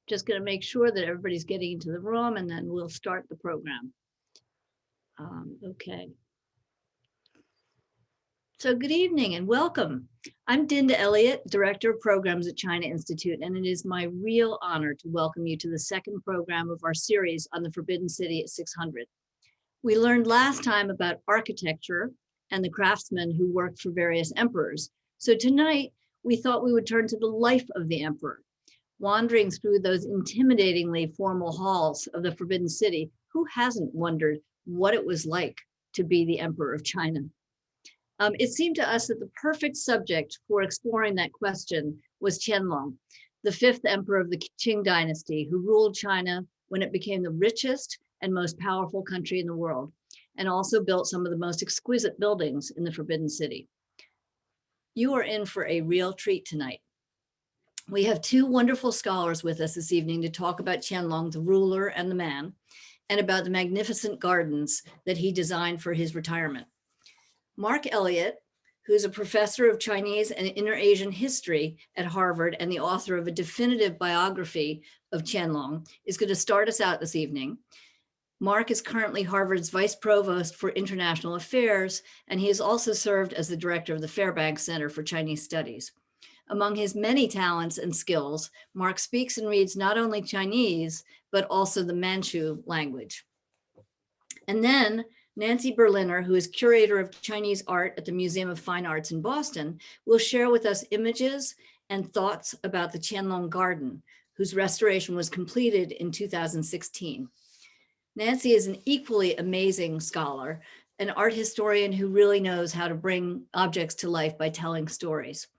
Just going to make sure that everybody's getting into the room, and then we'll start the program. Okay. So good evening and welcome. I'm Elliott, Director of Programs at China Institute, and it is my real honor to welcome you to the second program of our series on the Forbidden City at 600. We learned last time about architecture and the craftsmen who worked for various emperors. So tonight, we thought we would turn to the life of the emperor. Wandering through those intimidatingly formal halls of the Forbidden City, who hasn't wondered what it was like to be the emperor of China? It seemed to us that the perfect subject for exploring that question was Qianlong, the fifth emperor of the Qing dynasty, who ruled China when it became the richest and most powerful country in the world, and also built some of the most exquisite buildings in the Forbidden City. You are in for a real treat tonight. We have two wonderful scholars with us this evening to talk about Qianlong, the ruler and the man, and about the magnificent gardens that he designed for his retirement. Mark Elliott, who's a professor of Chinese and Inter-Asian history at Harvard and the author of a definitive biography of Qianlong, is going to start us out this evening. Mark is currently Harvard's Vice Provost for International Affairs, and he has also served as the director of the Fairbanks Center for Chinese Studies. Among his many talents and skills, Mark speaks and reads not only Chinese, but also the Manchu language. And then Nancy Berliner, who is curator of Chinese art at the Museum of Fine Arts in Boston, will share with us images and thoughts about the Qianlong Garden, whose restoration was completed in 2016. Nancy is an equally amazing scholar, an art historian who really knows how to bring objects to life by telling stories.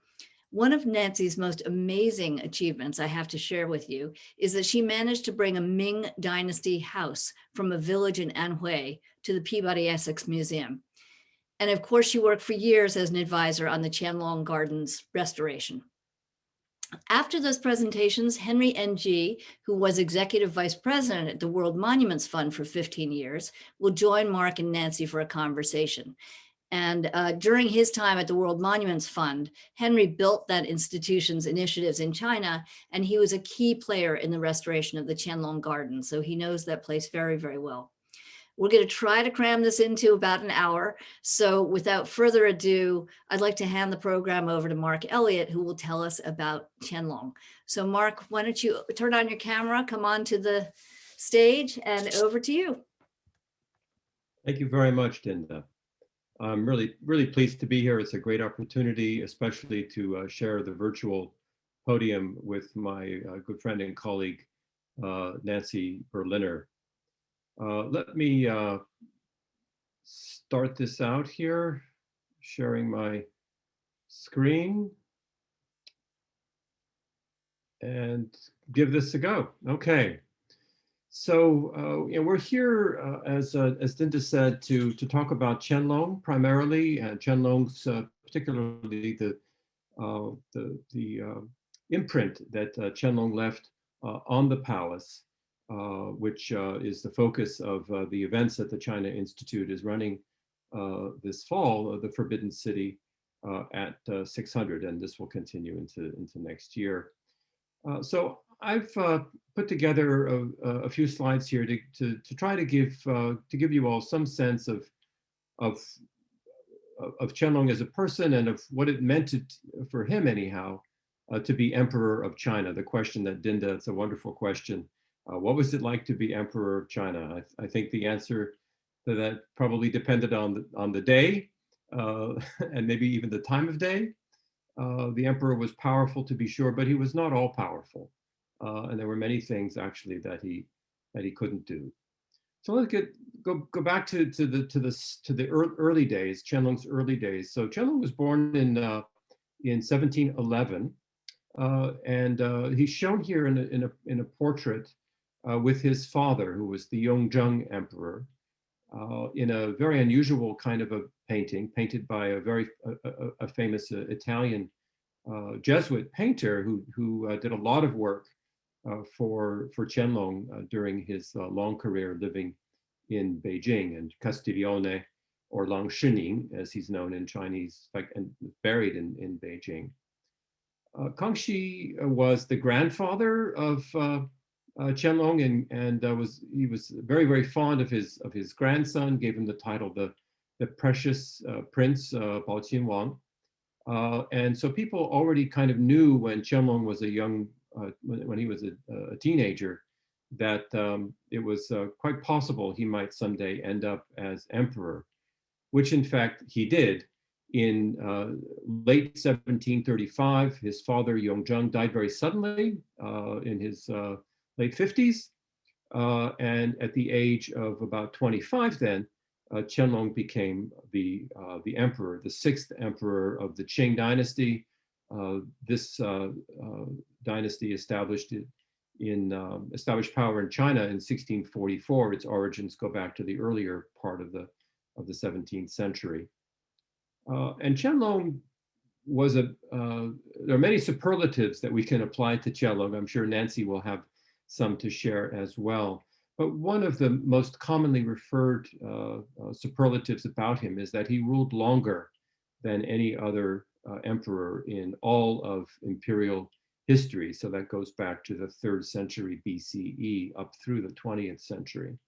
One of Nancy's most amazing achievements, I have to share with you, is that she managed to bring a Ming Dynasty house from a village in Anhui to the Peabody Essex Museum. And of course, she worked for years as an advisor on the Qianlong Gardens restoration. After those presentations, Henry Ng, who was executive vice president at the World Monuments Fund for 15 years, will join Mark and Nancy for a conversation. And during his time at the World Monuments Fund, Henry built that institution's initiatives in China, and he was a key player in the restoration of the Qianlong Garden. So he knows that place very, very well. We're going to try to cram this into about an hour. So without further ado, I'd like to hand the program over to Mark Elliott, who will tell us about Qianlong. So Mark, why don't you turn on your camera, come on to the stage, and over to you. Thank you very much, Dinda. I'm really pleased to be here. It's a great opportunity, especially to share the virtual podium with my good friend and colleague, Nancy Berliner. Let me start this out here, sharing my screen and give this a go. Okay. So we're here, as Dinda said, to talk about Qianlong primarily, and Qianlong's particularly the imprint that Qianlong left on the palace, which is the focus of the events that the China Institute is running this fall, the Forbidden City at 600, and this will continue into next year. So I've put together a few slides here to try to give you all some sense of Qianlong as a person and of what it meant for him anyhow to be emperor of China. The question that Dinda, it's a wonderful question. What was it like to be emperor of China? I think the answer to that probably depended on the day and maybe even the time of day. The emperor was powerful to be sure, but he was not all powerful. And there were many things actually that he couldn't do. So let's go back to the early days, Qianlong's early days. So Qianlong was born in 1711, and he's shown here in a portrait with his father, who was the Yongzheng emperor, in a very unusual kind of a painting, painted by a famous Italian Jesuit painter who did a lot of work for Qianlong during his long career living in Beijing, and Castiglione, or Lang Shining, as he's known in Chinese, and buried in Beijing. Kangxi was the grandfather of Qianlong, and he was very, very fond of his grandson. Gave him the title the precious prince, Bao Qinwang. And so people already kind of knew when Qianlong was a young, when he was a teenager, that it was quite possible he might someday end up as emperor, which in fact he did. In late 1735, his father Yongzheng died very suddenly in his late 50s. And at the age of about 25 then, Qianlong became the emperor, the sixth emperor of the Qing dynasty. This dynasty established power in China in 1644. Its origins go back to the earlier part of the 17th century. And Qianlong was there are many superlatives that we can apply to Qianlong. I'm sure Nancy will have some to share as well. But one of the most commonly referred superlatives about him is that he ruled longer than any other emperor in all of imperial history. So that goes back to the 3rd century BCE up through the 20th century.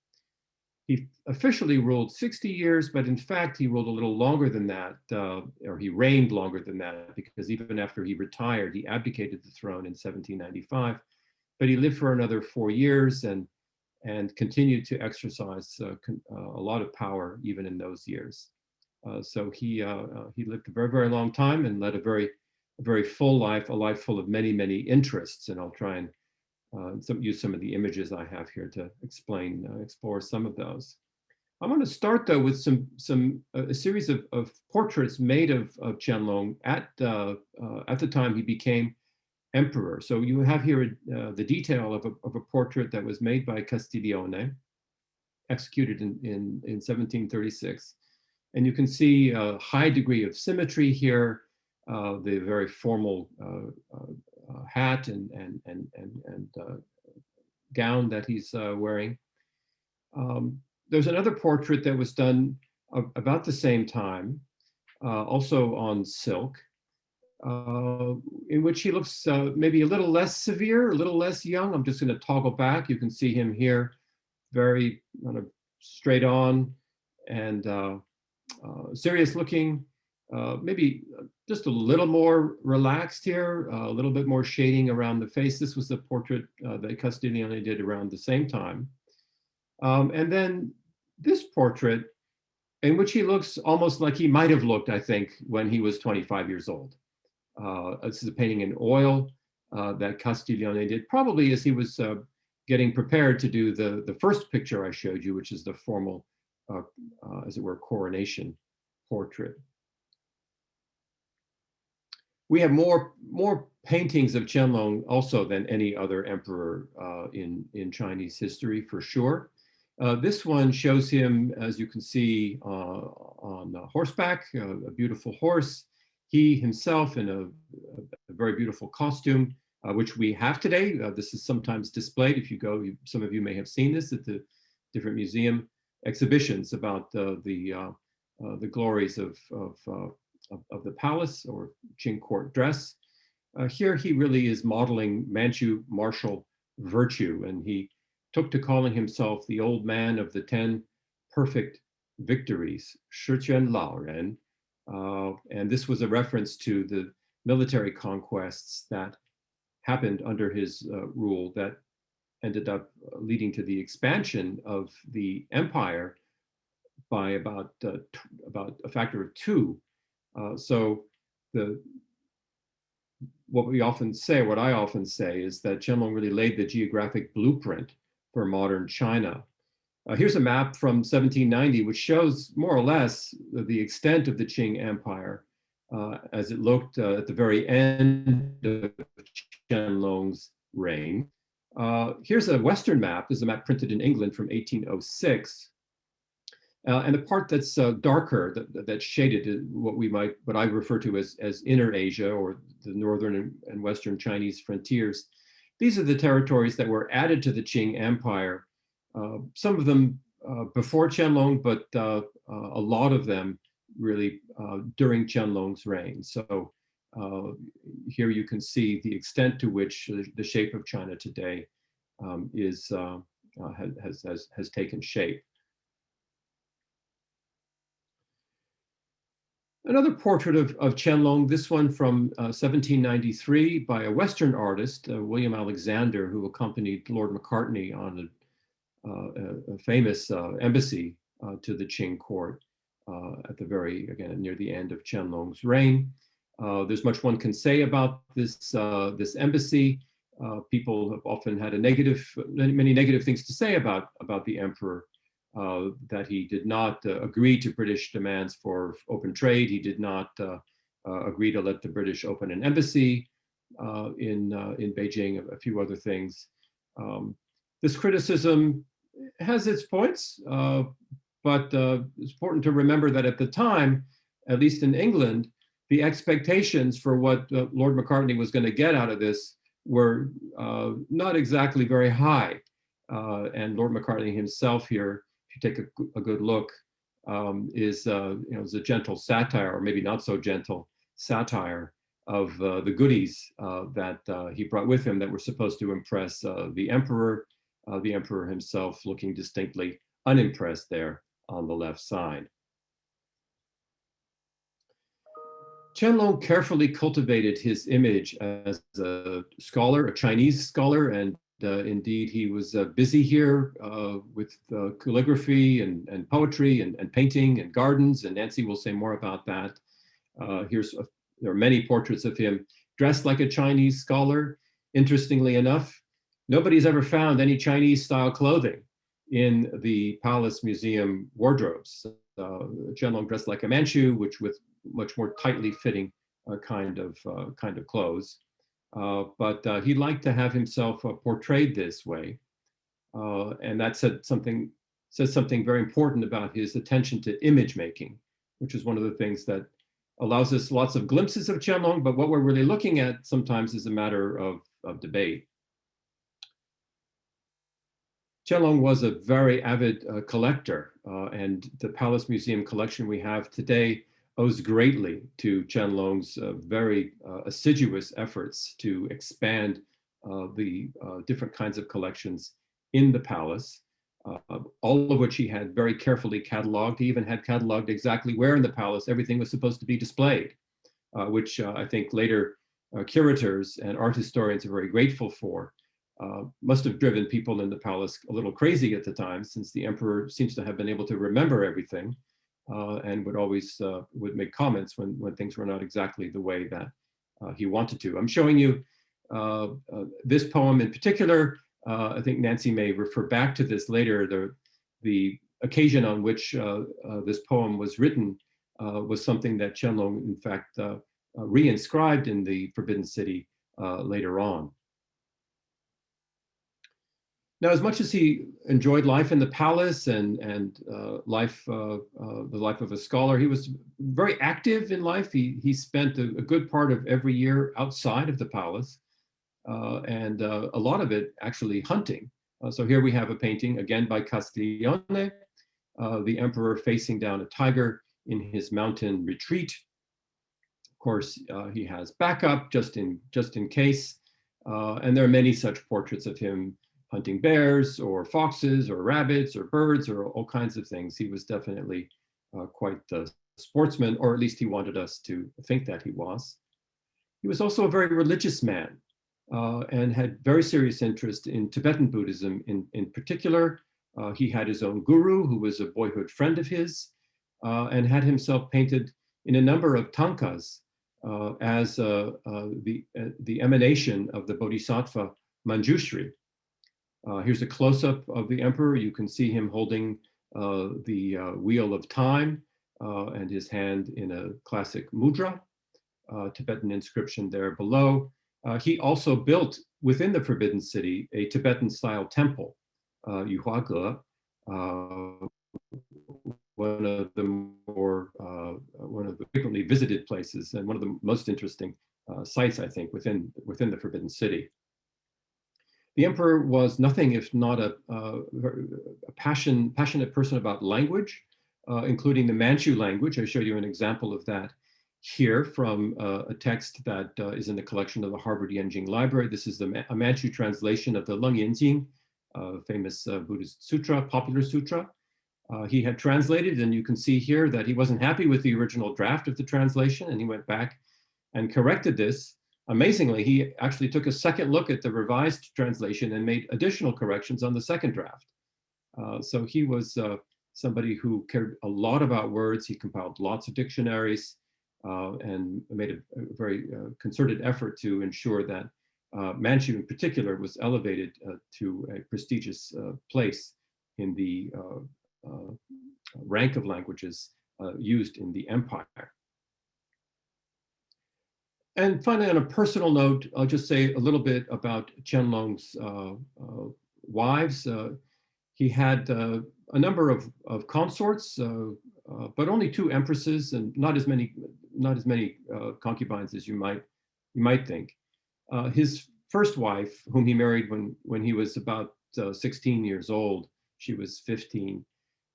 He officially ruled 60 years, but in fact, he ruled a little longer than that, or he reigned longer than that, because even after he retired, he abdicated the throne in 1795. But he lived for another 4 years and continued to exercise a lot of power even in those years. So he lived a very, very long time and led a very full life, a life full of many, many interests. And I'll try and use some of the images I have here to explore some of those. I want to start though with a series of portraits made of Qianlong at the time he became emperor. So you have here the detail of a portrait that was made by Castiglione, executed in 1736. And you can see a high degree of symmetry here, the very formal hat and gown that he's wearing. There's another portrait that was done about the same time, also on silk, in which he looks maybe a little less severe, a little less young. I'm just going to toggle back. You can see him here, very kind of straight on and serious looking, maybe just a little more relaxed here, a little bit more shading around the face. This was the portrait that Castiglione did around the same time. And then this portrait, in which he looks almost like he might have looked, I think, when he was 25 years old. This is a painting in oil that Castiglione did, probably as he was getting prepared to do the first picture I showed you, which is the formal, as it were, coronation portrait. We have more paintings of Qianlong also than any other emperor in Chinese history, for sure. This one shows him, as you can see, on horseback, a beautiful horse. He himself in a very beautiful costume, which we have today. This is sometimes displayed. If you go, some of you may have seen this at the different museum exhibitions about the glories of the palace or Qing court dress. Here he really is modeling Manchu martial virtue, and he took to calling himself the old man of the 10 perfect victories, Shiquan Lao Ren. And this was a reference to the military conquests that happened under his rule that ended up leading to the expansion of the empire by about a factor of 2. So what I often say is that Qianlong really laid the geographic blueprint for modern China. Here's a map from 1790, which shows more or less the extent of the Qing Empire as it looked at the very end of Qianlong's reign. Here's a Western map. This is a map printed in England from 1806. And the part that's darker, that's shaded, what I refer to as Inner Asia, or the northern and western Chinese frontiers. These are the territories that were added to the Qing Empire. Some of them before Qianlong, but a lot of them really during Qianlong's reign. So here you can see the extent to which the shape of China today has taken shape. Another portrait of Qianlong, this one from 1793 by a Western artist, William Alexander, who accompanied Lord Macartney on a famous embassy to the Qing court at the again, near the end of Qianlong's reign. There's much one can say about this embassy. People have often had many negative things to say about the emperor. That he did not agree to British demands for open trade. He did not agree to let the British open an embassy in Beijing, a few other things. This criticism has its points, but it's important to remember that at the time, at least in England, the expectations for what Lord Macartney was going to get out of this were not exactly very high. And Lord Macartney himself here, if you take a good look, is a gentle satire, or maybe not so gentle satire of the goodies that he brought with him that were supposed to impress the emperor himself looking distinctly unimpressed there on the left side. Qianlong carefully cultivated his image as a scholar, a Chinese scholar, and indeed he was busy here with calligraphy and poetry and painting and gardens, and Nancy will say more about that. There are many portraits of him dressed like a Chinese scholar. Interestingly enough, nobody's ever found any Chinese style clothing in the Palace Museum wardrobes. Qianlong dressed like a Manchu, which with much more tightly fitting kind of clothes. But he liked to have himself portrayed this way. And that says something very important about his attention to image making, which is one of the things that allows us lots of glimpses of Qianlong, but what we're really looking at sometimes is a matter of debate. Qianlong was a very avid collector, and the Palace Museum collection we have today owes greatly to Qianlong's very assiduous efforts to expand the different kinds of collections in the palace, all of which he had very carefully cataloged. He even had cataloged exactly where in the palace everything was supposed to be displayed, which I think later curators and art historians are very grateful for. Must have driven people in the palace a little crazy at the time, since the emperor seems to have been able to remember everything and would always would make comments when things were not exactly the way that he wanted to. I'm showing you this poem in particular. I think Nancy may refer back to this later. The occasion on which this poem was written was something that Qianlong, in fact, reinscribed in the Forbidden City later on. Now, as much as he enjoyed life in the palace and the life of a scholar, he was very active in life. He spent a good part of every year outside of the palace, and a lot of it actually hunting. So here we have a painting, again by Castiglione, the emperor facing down a tiger in his mountain retreat. Of course, he has backup just in case, and there are many such portraits of him hunting bears or foxes or rabbits or birds or all kinds of things. He was definitely quite the sportsman, or at least he wanted us to think that he was. He was also a very religious man and had very serious interest in Tibetan Buddhism in particular. He had his own guru, who was a boyhood friend of his, and had himself painted in a number of tankas as the emanation of the Bodhisattva Manjushri. Here's a close-up of the emperor. You can see him holding the wheel of time and his hand in a classic mudra, Tibetan inscription there below. He also built within the Forbidden City a Tibetan-style temple, Yuhuage, one of the frequently visited places and one of the most interesting sites, I think, within the Forbidden City. The emperor was nothing if not a passionate person about language, including the Manchu language. I showed you an example of that here from a text that is in the collection of the Harvard Yenjing Library. This is a Manchu translation of the Leng Yenjing, famous Buddhist sutra, popular sutra. He had translated, and you can see here that he wasn't happy with the original draft of the translation, and he went back and corrected this. Amazingly, he actually took a second look at the revised translation and made additional corrections on the second draft. So he was somebody who cared a lot about words. He compiled lots of dictionaries and made a very concerted effort to ensure that Manchu in particular was elevated to a prestigious place in the rank of languages used in the empire. And finally, on a personal note, I'll just say a little bit about Qianlong's wives. He had a number of consorts, but only 2 empresses, and not as many concubines as you might think. His first wife, whom he married when he was about 16 years old, she was 15,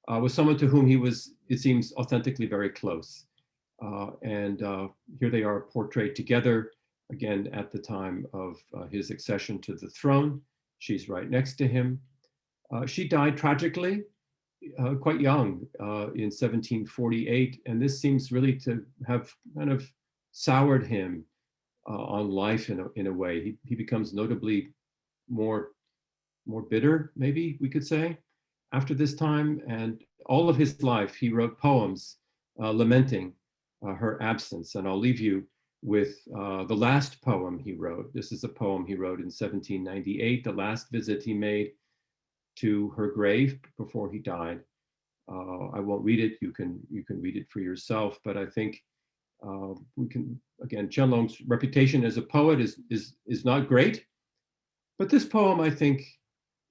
was someone to whom he was, it seems, authentically very close. And here they are portrayed together, again, at the time of his accession to the throne. She's right next to him. She died tragically, quite young, in 1748, and this seems really to have kind of soured him on life in a way. He becomes notably more bitter, maybe we could say, after this time. And all of his life, he wrote poems lamenting her absence. And I'll leave you with the last poem he wrote. This is a poem he wrote in 1798, the last visit he made to her grave before he died. I won't read it. You can read it for yourself. But I think we can, again, Qianlong's reputation as a poet is not great. But this poem, I think,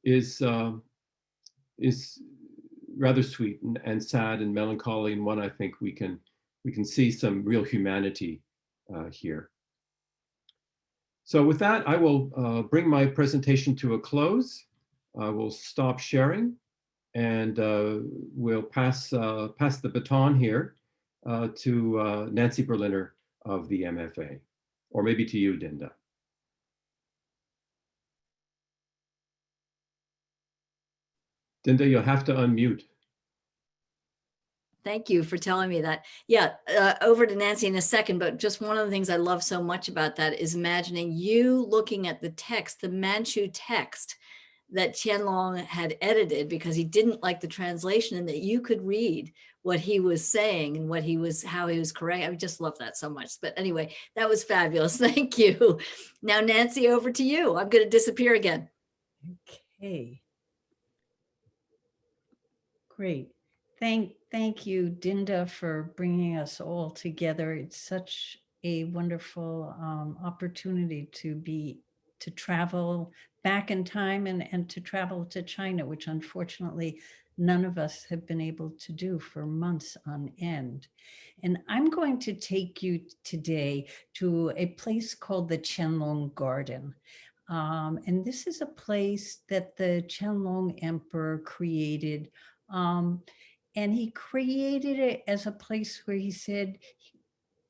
is rather sweet and sad and melancholy, and one I think we can see some real humanity here. So with that, I will bring my presentation to a close. I will stop sharing, and we'll pass the baton here to Nancy Berliner of the MFA, or maybe to you, Dinda. Dinda, you'll have to unmute. Thank you for telling me that. Yeah, over to Nancy in a second, but just one of the things I love so much about that is imagining you looking at the text, the Manchu text that Qianlong had edited because he didn't like the translation, and that you could read what he was saying and how he was correct. I just love that so much. But anyway, that was fabulous. Thank you. Now, Nancy, over to you. I'm going to disappear again. Okay. Great. Thank you, Dinda, for bringing us all together. It's such a wonderful opportunity to travel back in time and to travel to China, which unfortunately none of us have been able to do for months on end. And I'm going to take you today to a place called the Qianlong Garden. And this is a place that the Qianlong Emperor created. And he created it as a place where he said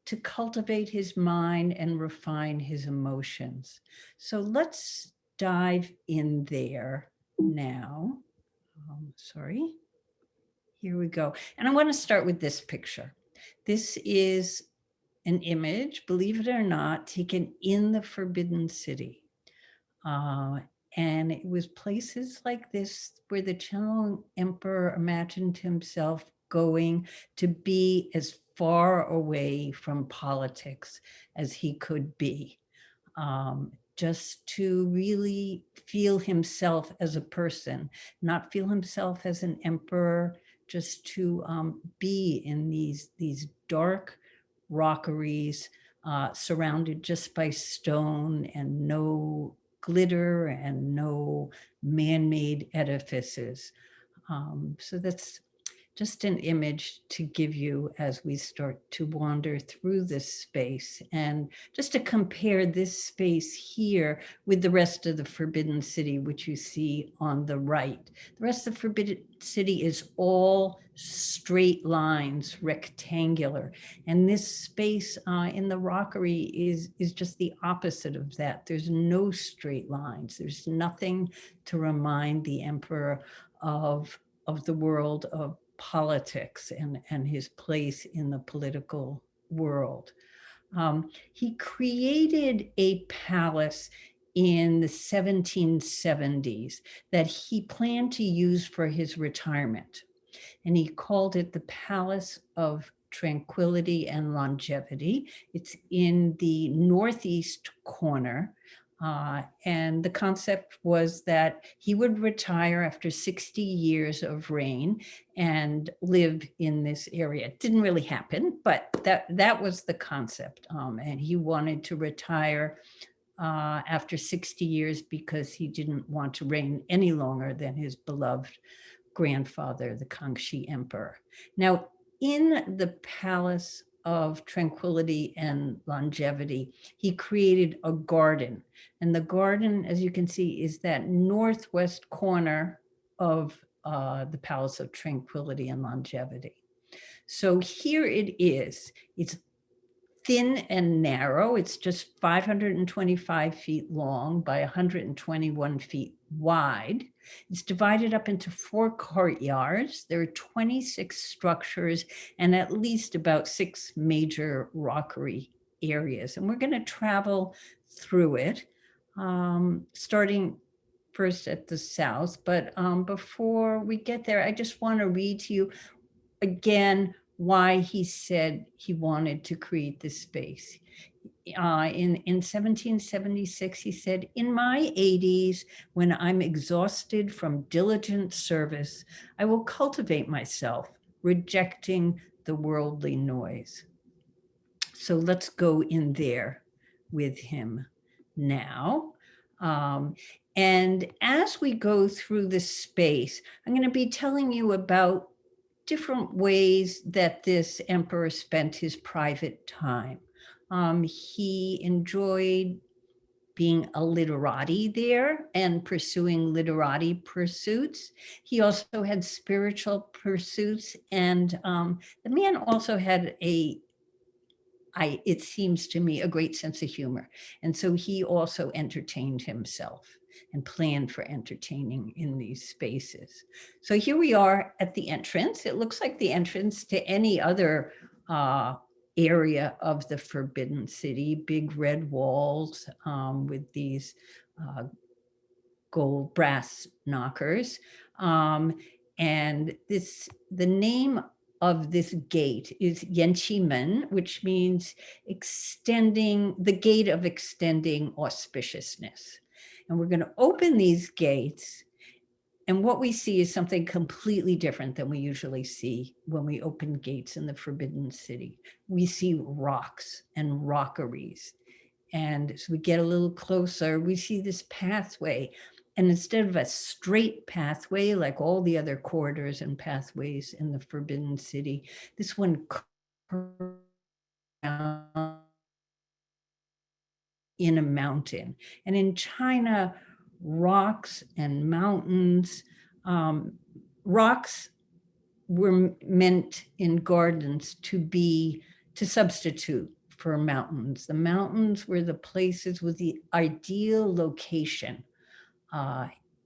to cultivate his mind and refine his emotions. So let's dive in there now. Sorry. Here we go. And I want to start with this picture. This is an image, believe it or not, taken in the Forbidden City. And it was places like this where the Qianlong Emperor imagined himself going to be as far away from politics as he could be, just to really feel himself as a person, not feel himself as an emperor, just to be in these dark rockeries, surrounded just by stone and no glitter and no man-made edifices. So just an image to give you as we start to wander through this space, and just to compare this space here with the rest of the Forbidden City, which you see on the right. The rest of the Forbidden City is all straight lines, rectangular. And this space in the rockery is just the opposite of that. There's no straight lines. There's nothing to remind the emperor of the world of politics and his place in the political world. He created a palace in the 1770s that he planned to use for his retirement. And he called it the Palace of Tranquility and Longevity. It's in the northeast corner. And the concept was that he would retire after 60 years of reign and live in this area. It didn't really happen, but that was the concept. And he wanted to retire after 60 years because he didn't want to reign any longer than his beloved grandfather, the Kangxi Emperor. Now, in the Palace of Tranquility and Longevity, he created a garden. And the garden, as you can see, is that northwest corner of the Palace of Tranquility and Longevity. So here it is. It's thin and narrow. It's just 525 feet long by 121 feet wide. It's divided up into 4 courtyards. There are 26 structures and at least about 6 major rockery areas. And we're going to travel through it, starting first at the south. But before we get there, I just want to read to you again why he said he wanted to create this space. In 1776, he said, "In my 80s, when I'm exhausted from diligent service, I will cultivate myself, rejecting the worldly noise." So let's go in there with him now. And as we go through this space, I'm going to be telling you about different ways that this emperor spent his private time. He enjoyed being a literati there and pursuing literati pursuits. He also had spiritual pursuits, and the man also had it seems to me, a great sense of humor. And so he also entertained himself and planned for entertaining in these spaces. So here we are at the entrance. It looks like the entrance to any other area of the Forbidden City, big red walls with these gold brass knockers. And the name of this gate is Yanqi Men, which means the gate of extending auspiciousness. And we're going to open these gates, and what we see is something completely different than we usually see when we open gates in the Forbidden City. We see rocks and rockeries. And as we get a little closer, we see this pathway. And instead of a straight pathway, like all the other corridors and pathways in the Forbidden City, this one curves down in a mountain. And in China, rocks and mountains, rocks were meant in gardens to substitute for mountains. The mountains were the places with the ideal location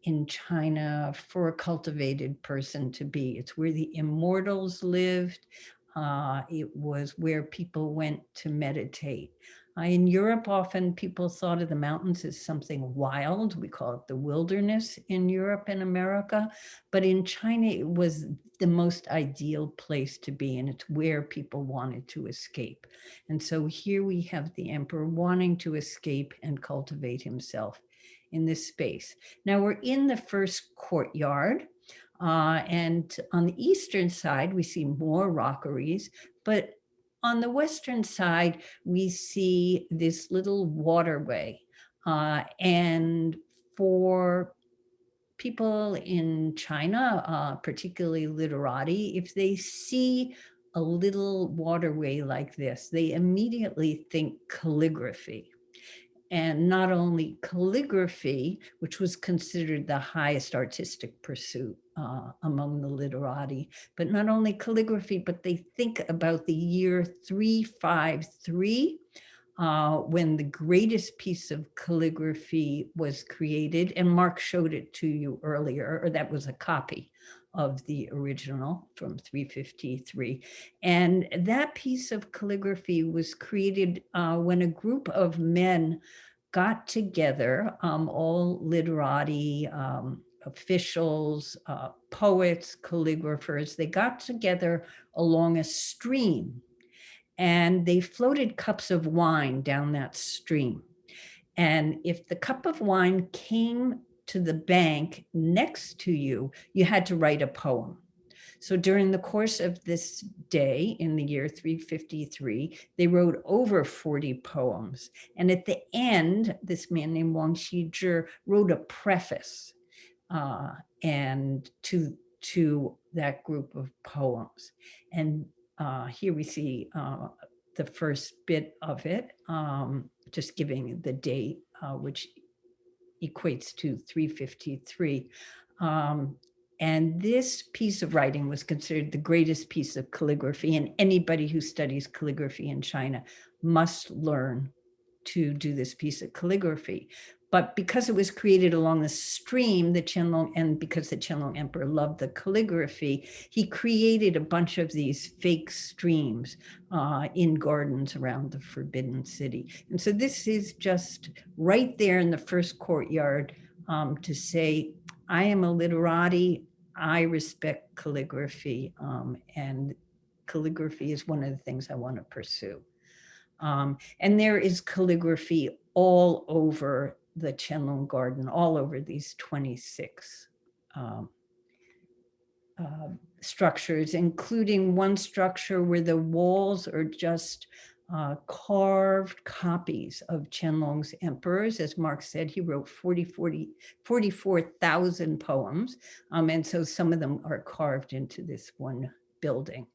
in China for a cultivated person to be. It's where the immortals lived. It was where people went to meditate. In Europe, often people thought of the mountains as something wild. We call it the wilderness in Europe and America. But in China, it was the most ideal place to be, and it's where people wanted to escape. And so here we have the emperor wanting to escape and cultivate himself in this space. Now we're in the first courtyard. And on the eastern side, we see more rockeries, but on the western side, we see this little waterway. And for people in China, particularly literati, if they see a little waterway like this, they immediately think calligraphy. And not only calligraphy, which was considered the highest artistic pursuit among the literati, but not only calligraphy, but they think about the year 353, when the greatest piece of calligraphy was created. And Mark showed it to you earlier, or that was a copy of the original from 353. And that piece of calligraphy was created when a group of men got together, all literati, officials, poets, calligraphers. They got together along a stream, and they floated cups of wine down that stream. And if the cup of wine came to the bank next to you, you had to write a poem. So during the course of this day in the year 353, they wrote over 40 poems. And at the end, this man named Wang Xizhi wrote a preface and to that group of poems. And here we see the first bit of it, just giving the date, which equates to 353. And this piece of writing was considered the greatest piece of calligraphy, and anybody who studies calligraphy in China must learn to do this piece of calligraphy. But because it was created along the stream, the Qianlong, and because the Qianlong emperor loved the calligraphy, he created a bunch of these fake streams in gardens around the Forbidden City. And so this is just right there in the first courtyard to say, I am a literati, I respect calligraphy, and calligraphy is one of the things I want to pursue. And there is calligraphy all over the Qianlong garden, all over these 26 structures, including one structure where the walls are just carved copies of Qianlong's emperors. As Mark said, he wrote 44,000 poems. And so some of them are carved into this one building.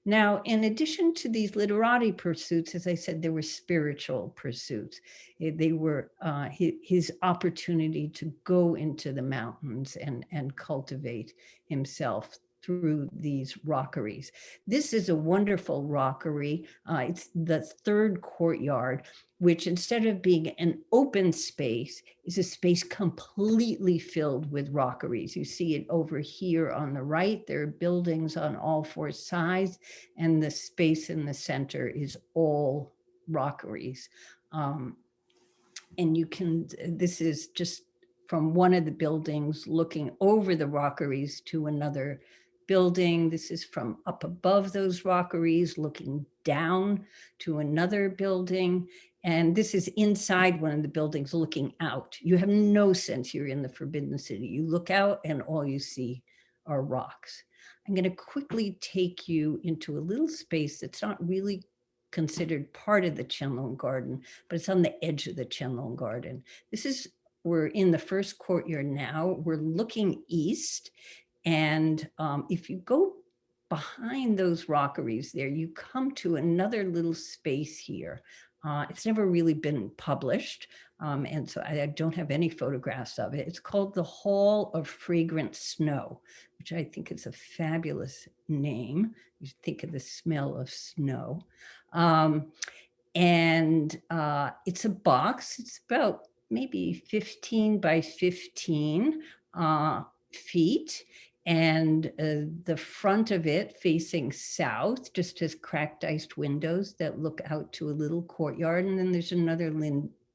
Now, in addition to these literati pursuits, as I said, there were spiritual pursuits. They were his opportunity to go into the mountains and cultivate himself through these rockeries. This is a wonderful rockery. It's the third courtyard, which instead of being an open space, is a space completely filled with rockeries. You see it over here on the right. There are buildings on all four sides, and the space in the center is all rockeries. And you can, this is just from one of the buildings looking over the rockeries to another building. This is from up above those rockeries looking down to another building. And this is inside one of the buildings looking out. You have no sense you're in the Forbidden City. You look out and all you see are rocks. I'm going to quickly take you into a little space that's not really considered part of the Qianlong garden, but it's on the edge of the Qianlong garden. We're in the first courtyard now. We're looking east. And if you go behind those rockeries there, you come to another little space here. It's never really been published, and so I don't have any photographs of it. It's called the Hall of Fragrant Snow, which I think is a fabulous name. You think of the smell of snow. And it's a box. It's about maybe 15 by 15 feet. And the front of it facing south just has cracked iced windows that look out to a little courtyard. And then there's another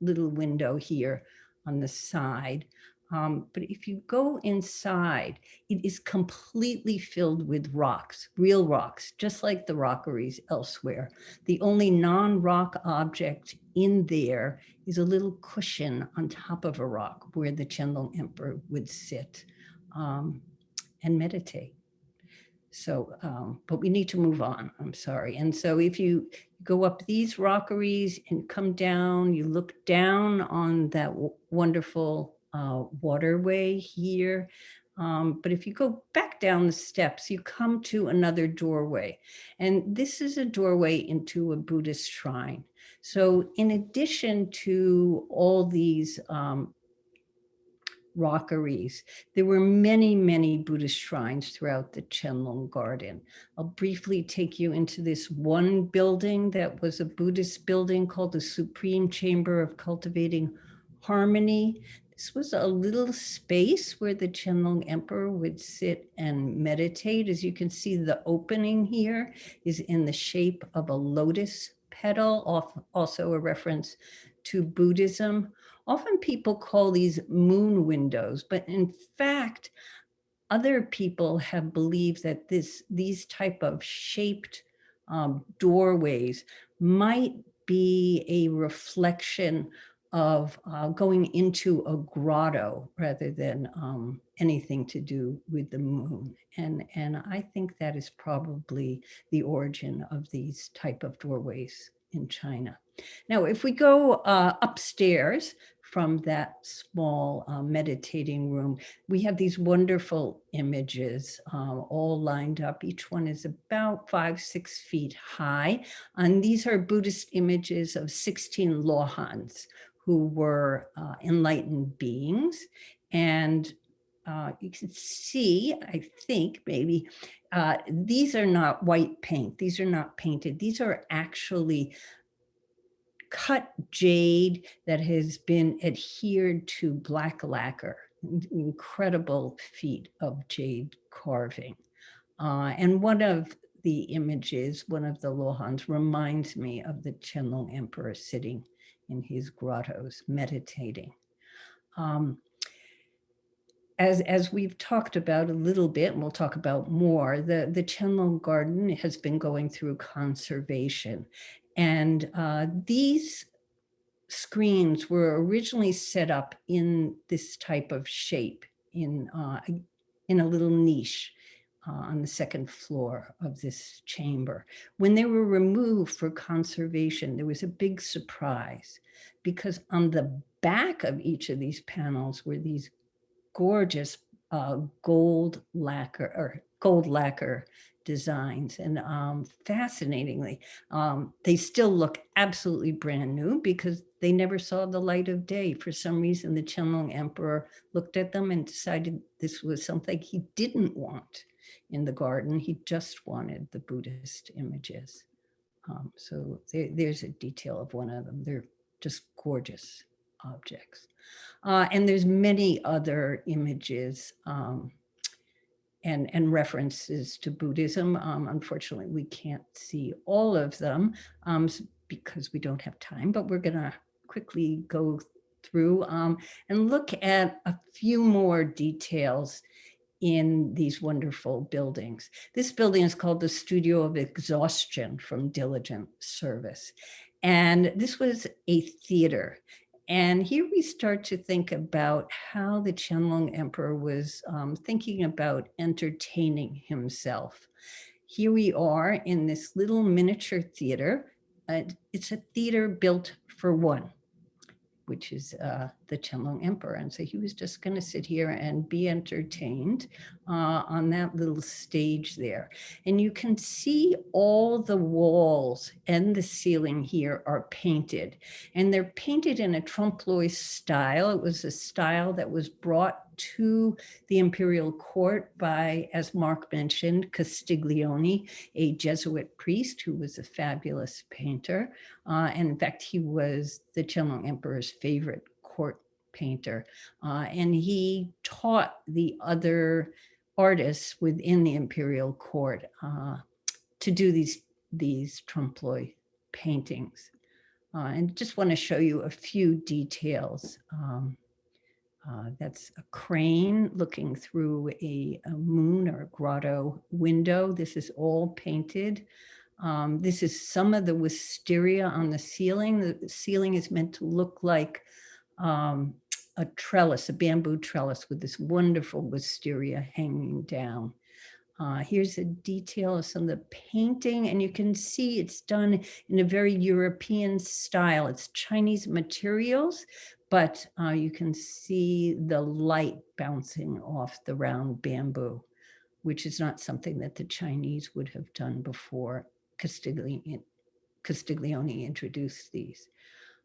little window here on the side. But if you go inside, it is completely filled with rocks, real rocks, just like the rockeries elsewhere. The only non-rock object in there is a little cushion on top of a rock where the Qianlong emperor would sit and meditate. So, but we need to move on, I'm sorry. And so if you go up these rockeries and come down, you look down on that wonderful waterway here. But if you go back down the steps, you come to another doorway. And this is a doorway into a Buddhist shrine. So in addition to all these rockeries, there were many, many Buddhist shrines throughout the Qianlong garden. I'll briefly take you into this one building that was a Buddhist building called the Supreme Chamber of Cultivating Harmony. This was a little space where the Qianlong Emperor would sit and meditate. As you can see, the opening here is in the shape of a lotus petal, also a reference to Buddhism. Often people call these moon windows, but in fact, other people have believed that these type of shaped doorways might be a reflection of going into a grotto rather than anything to do with the moon. And I think that is probably the origin of these type of doorways in China. Now, if we go upstairs from that small meditating room, we have these wonderful images all lined up. Each one is about 5-6 feet high. And these are Buddhist images of 16 Lohans who were enlightened beings. And you can see, I think maybe, these are not white paint. These are not painted. These are actually cut jade that has been adhered to black lacquer, incredible feat of jade carving. And one of the images, one of the Lohans, reminds me of the Qianlong Emperor sitting in his grottos meditating. As we've talked about a little bit, and we'll talk about more, the Qianlong Garden has been going through conservation. And these screens were originally set up in this type of shape in a little niche on the second floor of this chamber. When they were removed for conservation, there was a big surprise because on the back of each of these panels were these gorgeous gold lacquer designs. And fascinatingly, they still look absolutely brand new because they never saw the light of day. For some reason, the Qianlong Emperor looked at them and decided this was something he didn't want in the garden. He just wanted the Buddhist images. So there's a detail of one of them. They're just gorgeous objects. And there's many other images and references to Buddhism. Unfortunately, we can't see all of them because we don't have time, but we're gonna quickly go through and look at a few more details in these wonderful buildings. This building is called the Studio of Exhaustion from Diligent Service. And this was a theater. And here we start to think about how the Qianlong Emperor was thinking about entertaining himself. Here we are in this little miniature theater. It's a theater built for one, which is the Qianlong Emperor. And so he was just going to sit here and be entertained on that little stage there. And you can see all the walls and the ceiling here are painted. And they're painted in a trompe-l'oeil style. It was a style that was brought to the imperial court by, as Mark mentioned, Castiglione, a Jesuit priest who was a fabulous painter. And in fact, he was the Qianlong Emperor's favorite court painter. And he taught the other artists within the imperial court to do these trompe-l'oeil paintings. And just want to show you a few details. That's a crane looking through a moon or a grotto window. This is all painted. This is some of the wisteria on the ceiling. The ceiling is meant to look like a trellis, a bamboo trellis with this wonderful wisteria hanging down. Here's a detail of some of the painting, and you can see it's done in a very European style. It's Chinese materials, but you can see the light bouncing off the round bamboo, which is not something that the Chinese would have done before Castiglione introduced these.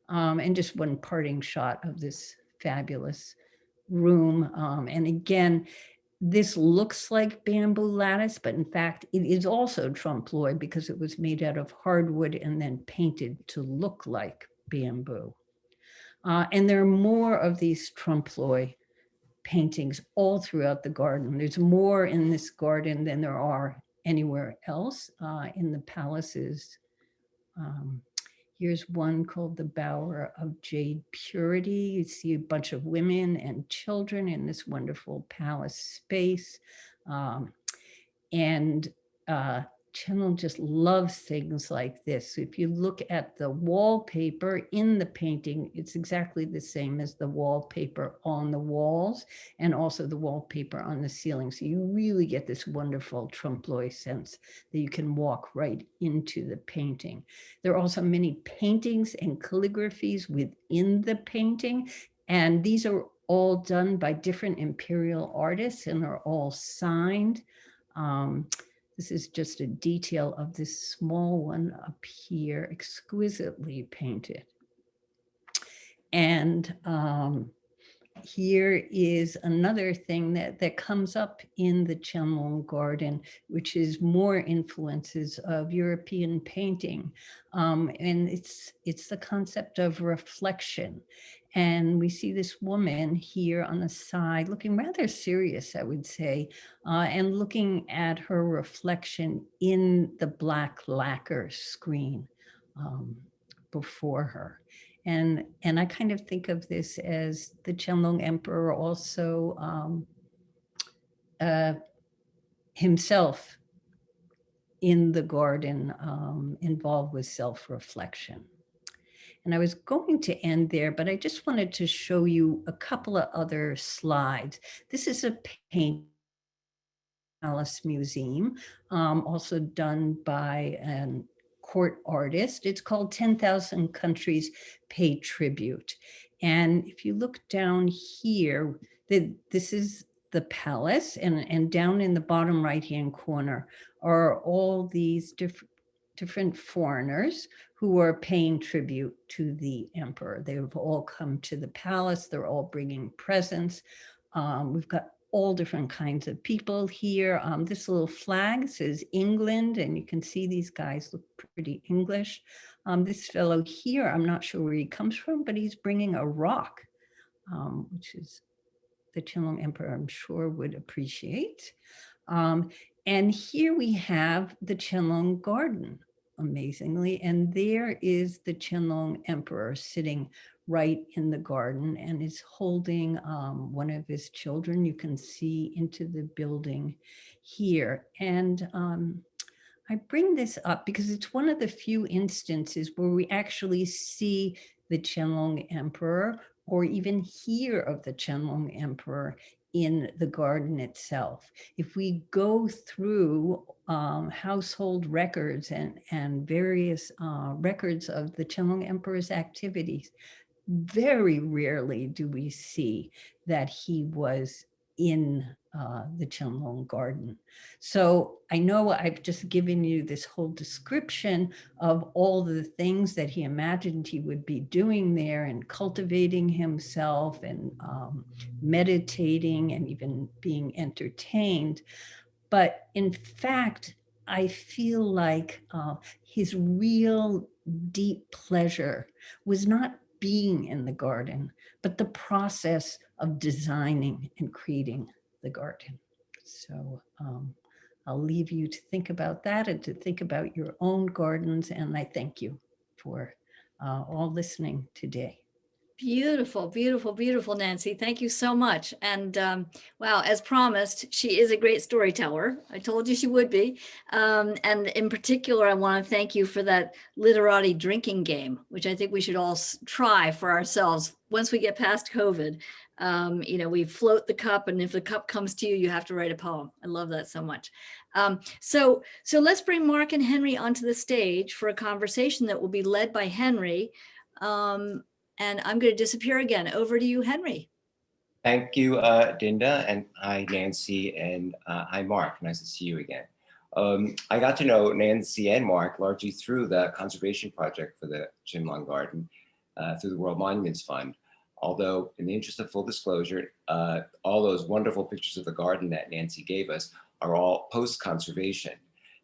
And just one parting shot of this fabulous room. And again, this looks like bamboo lattice, but in fact, it is also trompe-l'oeil because it was made out of hardwood and then painted to look like bamboo. And there are more of these trompe-l'oeil paintings all throughout the garden. There's more in this garden than there are anywhere else in the palaces. Here's one called the Bower of Jade Purity. You see a bunch of women and children in this wonderful palace space. Qianlong just loves things like this. So if you look at the wallpaper in the painting, it's exactly the same as the wallpaper on the walls and also the wallpaper on the ceiling. So you really get this wonderful trompe-l'oeil sense that you can walk right into the painting. There are also many paintings and calligraphies within the painting, and these are all done by different imperial artists and are all signed. This is just a detail of this small one up here, exquisitely painted. And here is another thing that comes up in the Qianlong garden, which is more influences of European painting. And it's the concept of reflection. And we see this woman here on the side looking rather serious, I would say, and looking at her reflection in the black lacquer screen before her. And I kind of think of this as the Qianlong Emperor also himself in the garden, involved with self-reflection. And I was going to end there, but I just wanted to show you a couple of other slides. This is a painting Palace Museum, also done by an court artist. It's called 10,000 Countries Pay Tribute. And if you look down here, this is the palace, and down in the bottom right-hand corner are all these different foreigners who are paying tribute to the emperor. They've all come to the palace. They're all bringing presents. We've got all different kinds of people here. This little flag says England, and you can see these guys look pretty English. This fellow here, I'm not sure where he comes from, but he's bringing a rock, which is the Qianlong Emperor, I'm sure, would appreciate. And here we have the Qianlong Garden, amazingly, and there is the Qianlong Emperor sitting right in the garden and is holding one of his children. You can see into the building here. And I bring this up because it's one of the few instances where we actually see the Qianlong Emperor or even hear of the Qianlong Emperor in the garden itself. If we go through household records and various records of the Qianlong Emperor's activities, very rarely do we see that he was in the Qianlong garden. So I know I've just given you this whole description of all the things that he imagined he would be doing there and cultivating himself and meditating and even being entertained. But in fact, I feel like his real deep pleasure was not being in the garden, but the process of designing and creating the garden. So I'll leave you to think about that and to think about your own gardens. And I thank you for all listening today. Beautiful, beautiful, beautiful, Nancy. Thank you so much. And wow, as promised, she is a great storyteller. I told you she would be. And in particular, I want to thank you for that literati drinking game, which I think we should all try for ourselves once we get past COVID. You know, we float the cup, and if the cup comes to you, you have to write a poem. I love that so much. So let's bring Mark and Henry onto the stage for a conversation that will be led by Henry. And I'm going to disappear again. Over to you, Henry. Thank you, Dinda, and hi, Nancy, and hi, Mark. Nice to see you again. I got to know Nancy and Mark largely through the conservation project for the Qianlong Garden through the World Monuments Fund. Although, in the interest of full disclosure, all those wonderful pictures of the garden that Nancy gave us are all post-conservation.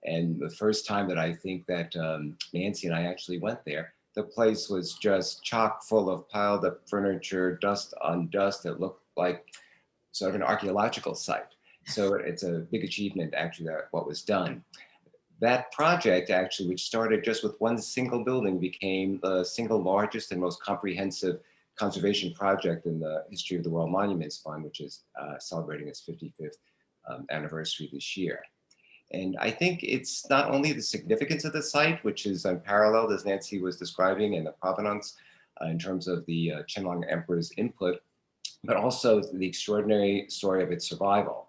And the first time that I think that Nancy and I actually went there, the place was just chock full of piled up furniture, dust on dust that looked like sort of an archaeological site. So it's a big achievement actually that what was done. That project actually, which started just with one single building, became the single largest and most comprehensive conservation project in the history of the World Monuments Fund, which is celebrating its 55th anniversary this year. And I think it's not only the significance of the site, which is unparalleled, as Nancy was describing, and the provenance in terms of the Qianlong Emperor's input, but also the extraordinary story of its survival.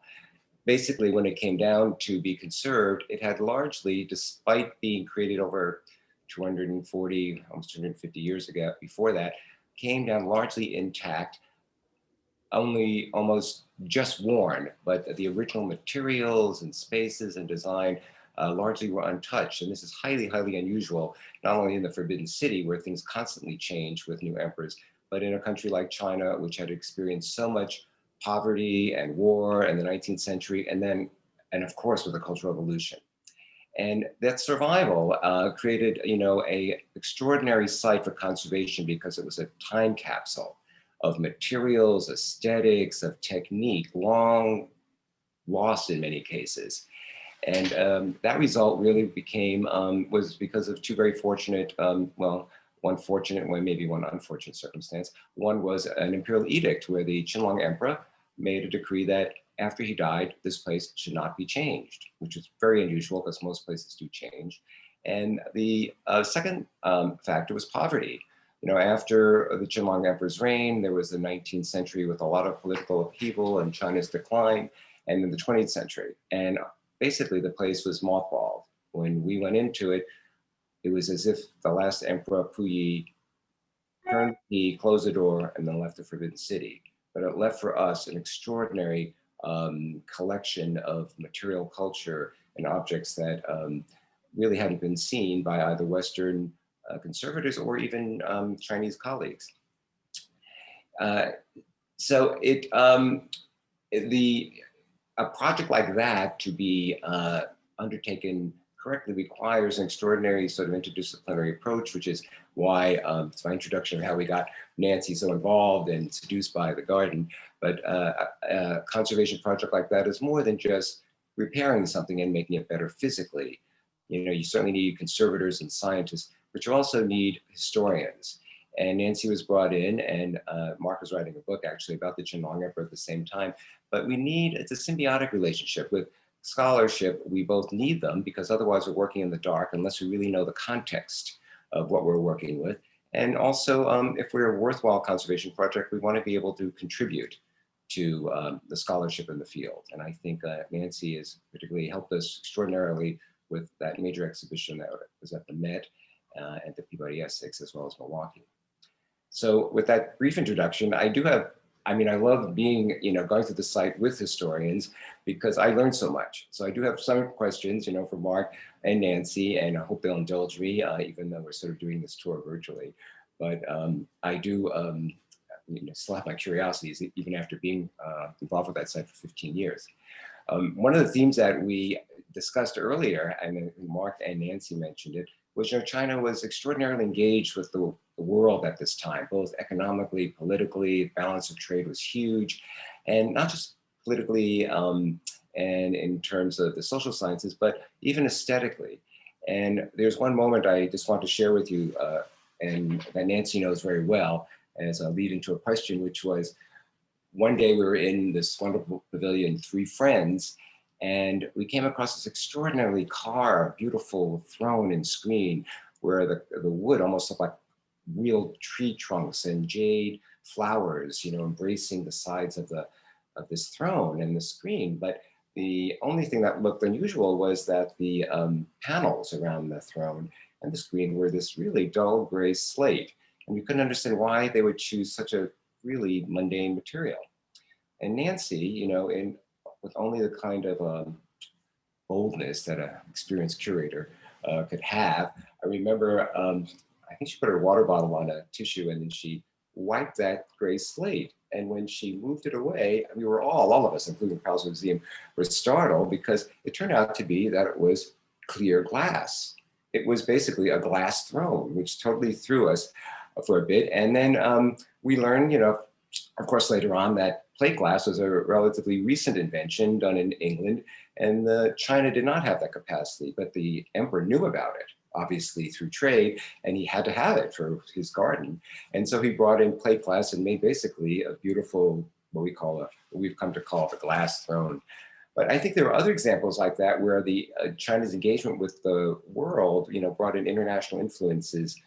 Basically, when it came down to be conserved, it had largely, despite being created over 240, almost 250 years ago, before that, came down largely intact, only almost just worn, but the original materials and spaces and design largely were untouched. And this is highly, highly unusual, not only in the Forbidden City, where things constantly change with new emperors, but in a country like China, which had experienced so much poverty and war in the 19th century, and of course, with the Cultural Revolution. And that survival created, a extraordinary site for conservation because it was a time capsule of materials, aesthetics, of technique, long lost in many cases. And that result really was because of two very fortunate, one fortunate, one maybe one unfortunate circumstance. One was an Imperial Edict where the Qianlong Emperor made a decree that after he died, this place should not be changed, which is very unusual because most places do change. And the second factor was poverty. After the Qianlong Emperor's reign, there was the 19th century with a lot of political upheaval and China's decline, and then the 20th century. And basically the place was mothballed. When we went into it, it was as if the last emperor, Puyi, turned the key, closed the door, and then left the Forbidden City. But it left for us an extraordinary collection of material culture and objects that really hadn't been seen by either Western conservators or even Chinese colleagues. So a project like that to be undertaken correctly requires an extraordinary sort of interdisciplinary approach, which is why it's my introduction of how we got Nancy so involved and seduced by the garden. But a conservation project like that is more than just repairing something and making it better physically. You certainly need conservators and scientists, but you also need historians. And Nancy was brought in, and Mark was writing a book actually about the Qianlong Emperor at the same time. But it's a symbiotic relationship with scholarship. We both need them because otherwise we're working in the dark unless we really know the context of what we're working with. And also, if we're a worthwhile conservation project, we want to be able to contribute to the scholarship in the field. And I think Nancy has particularly helped us extraordinarily with that major exhibition that was at the Met and the Peabody Essex, as well as Milwaukee. So with that brief introduction, I love being, going through the site with historians because I learned so much. So I do have some questions, for Mark and Nancy, and I hope they'll indulge me, even though we're sort of doing this tour virtually. But I do still have my curiosities, even after being involved with that site for 15 years. One of the themes that we discussed earlier, and Mark and Nancy mentioned it, was China was extraordinarily engaged with the world at this time, both economically, politically. Balance of trade was huge, and not just politically and in terms of the social sciences, but even aesthetically. And there's one moment I just want to share with you, and that Nancy knows very well, as a lead into a question, which was, one day we were in this wonderful pavilion, three friends, and we came across this extraordinarily carved, beautiful throne and screen where the wood almost looked like real tree trunks and jade flowers, embracing the sides of this throne and the screen. But the only thing that looked unusual was that the panels around the throne and the screen were this really dull gray slate. And we couldn't understand why they would choose such a really mundane material. And Nancy, you know, with only the kind of boldness that an experienced curator could have, I remember, I think she put her water bottle on a tissue and then she wiped that gray slate. And when she moved it away, we were all of us, including the Palace Museum, were startled because it turned out to be that it was clear glass. It was basically a glass throne, which totally threw us for a bit. And then we learned, you know, of course, later on that plate glass was a relatively recent invention done in England, and China did not have that capacity, but the emperor knew about it, obviously through trade, and he had to have it for his garden. And so he brought in plate glass and made basically a beautiful, what we've come to call the glass throne. But I think there are other examples like that where the China's engagement with the world, you know, brought in international influences.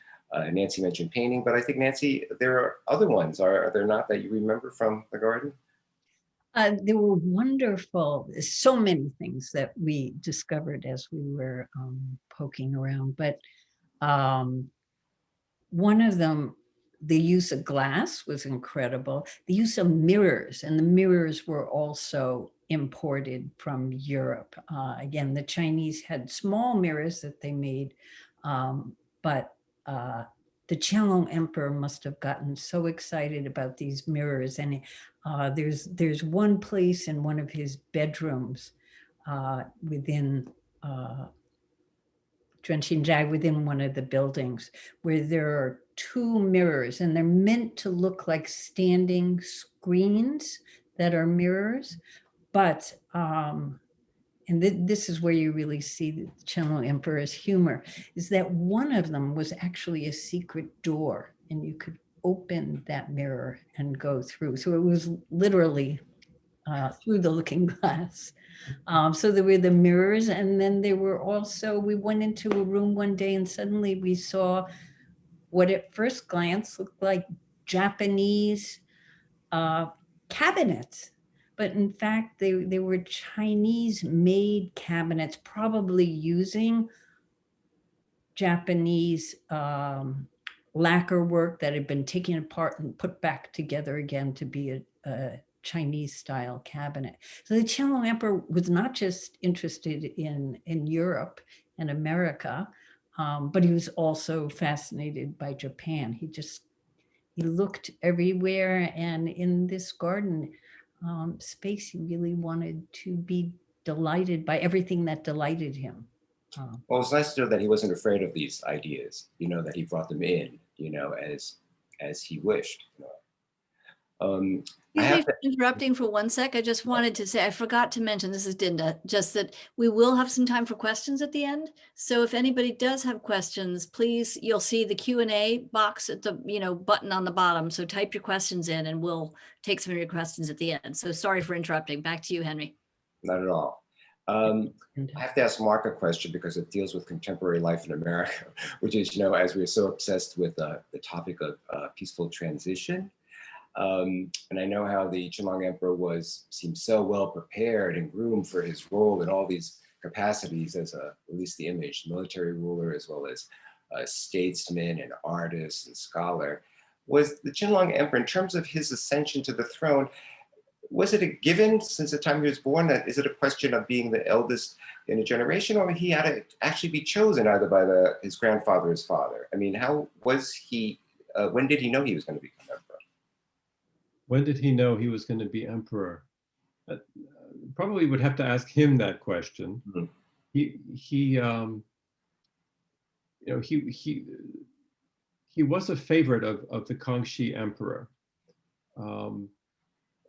Nancy mentioned painting, but I think, Nancy, there are other ones, are there not, that you remember from the garden? There were wonderful, so many things that we discovered as we were poking around, but one of them, the use of glass was incredible. The use of mirrors, and the mirrors were also imported from Europe. Again, the Chinese had small mirrors that they made, but the Qianlong emperor must have gotten so excited about these mirrors. And there's one place in one of his bedrooms within within one of the buildings, where there are two mirrors, and they're meant to look like standing screens that are mirrors. But and this is where you really see the Qianlong Emperor's humor, is that one of them was actually a secret door, and you could open that mirror and go through. So it was literally through the looking glass. So there were the mirrors, and then there were also, we went into a room one day and suddenly we saw what at first glance looked like Japanese cabinets. But in fact, they were Chinese-made cabinets, probably using Japanese lacquer work that had been taken apart and put back together again to be a Chinese-style cabinet. So the Qianlong Emperor was not just interested in Europe and America, but he was also fascinated by Japan. He looked everywhere, and in this garden space, he really wanted to be delighted by everything that delighted him. Well, it's nice to know that he wasn't afraid of these ideas, you know, that he brought them in, you know, as he wished. You know. Interrupting for one sec. I just wanted to say, I forgot to mention, this is Dinda, just that we will have some time for questions at the end. So if anybody does have questions, please, you'll see the Q&A box at the, you know, button on the bottom. So type your questions in and we'll take some of your questions at the end. So sorry for interrupting. Back to you, Henry. Not at all. I have to ask Mark a question because it deals with contemporary life in America, which is, you know, as we're so obsessed with the topic of peaceful transition. And I know how the Qianlong Emperor seemed so well prepared and groomed for his role in all these capacities as at least the image, military ruler, as well as a statesman and artist and scholar. Was the Qianlong Emperor, in terms of his ascension to the throne, was it a given since the time he was born? That is it a question of being the eldest in a generation, or he had to actually be chosen either by his grandfather or his father? I mean, how was he, when did he know he was going to become emperor? When did he know he was going to be emperor? Probably would have to ask him that question. Mm-hmm. You know, he was a favorite of the Kangxi emperor.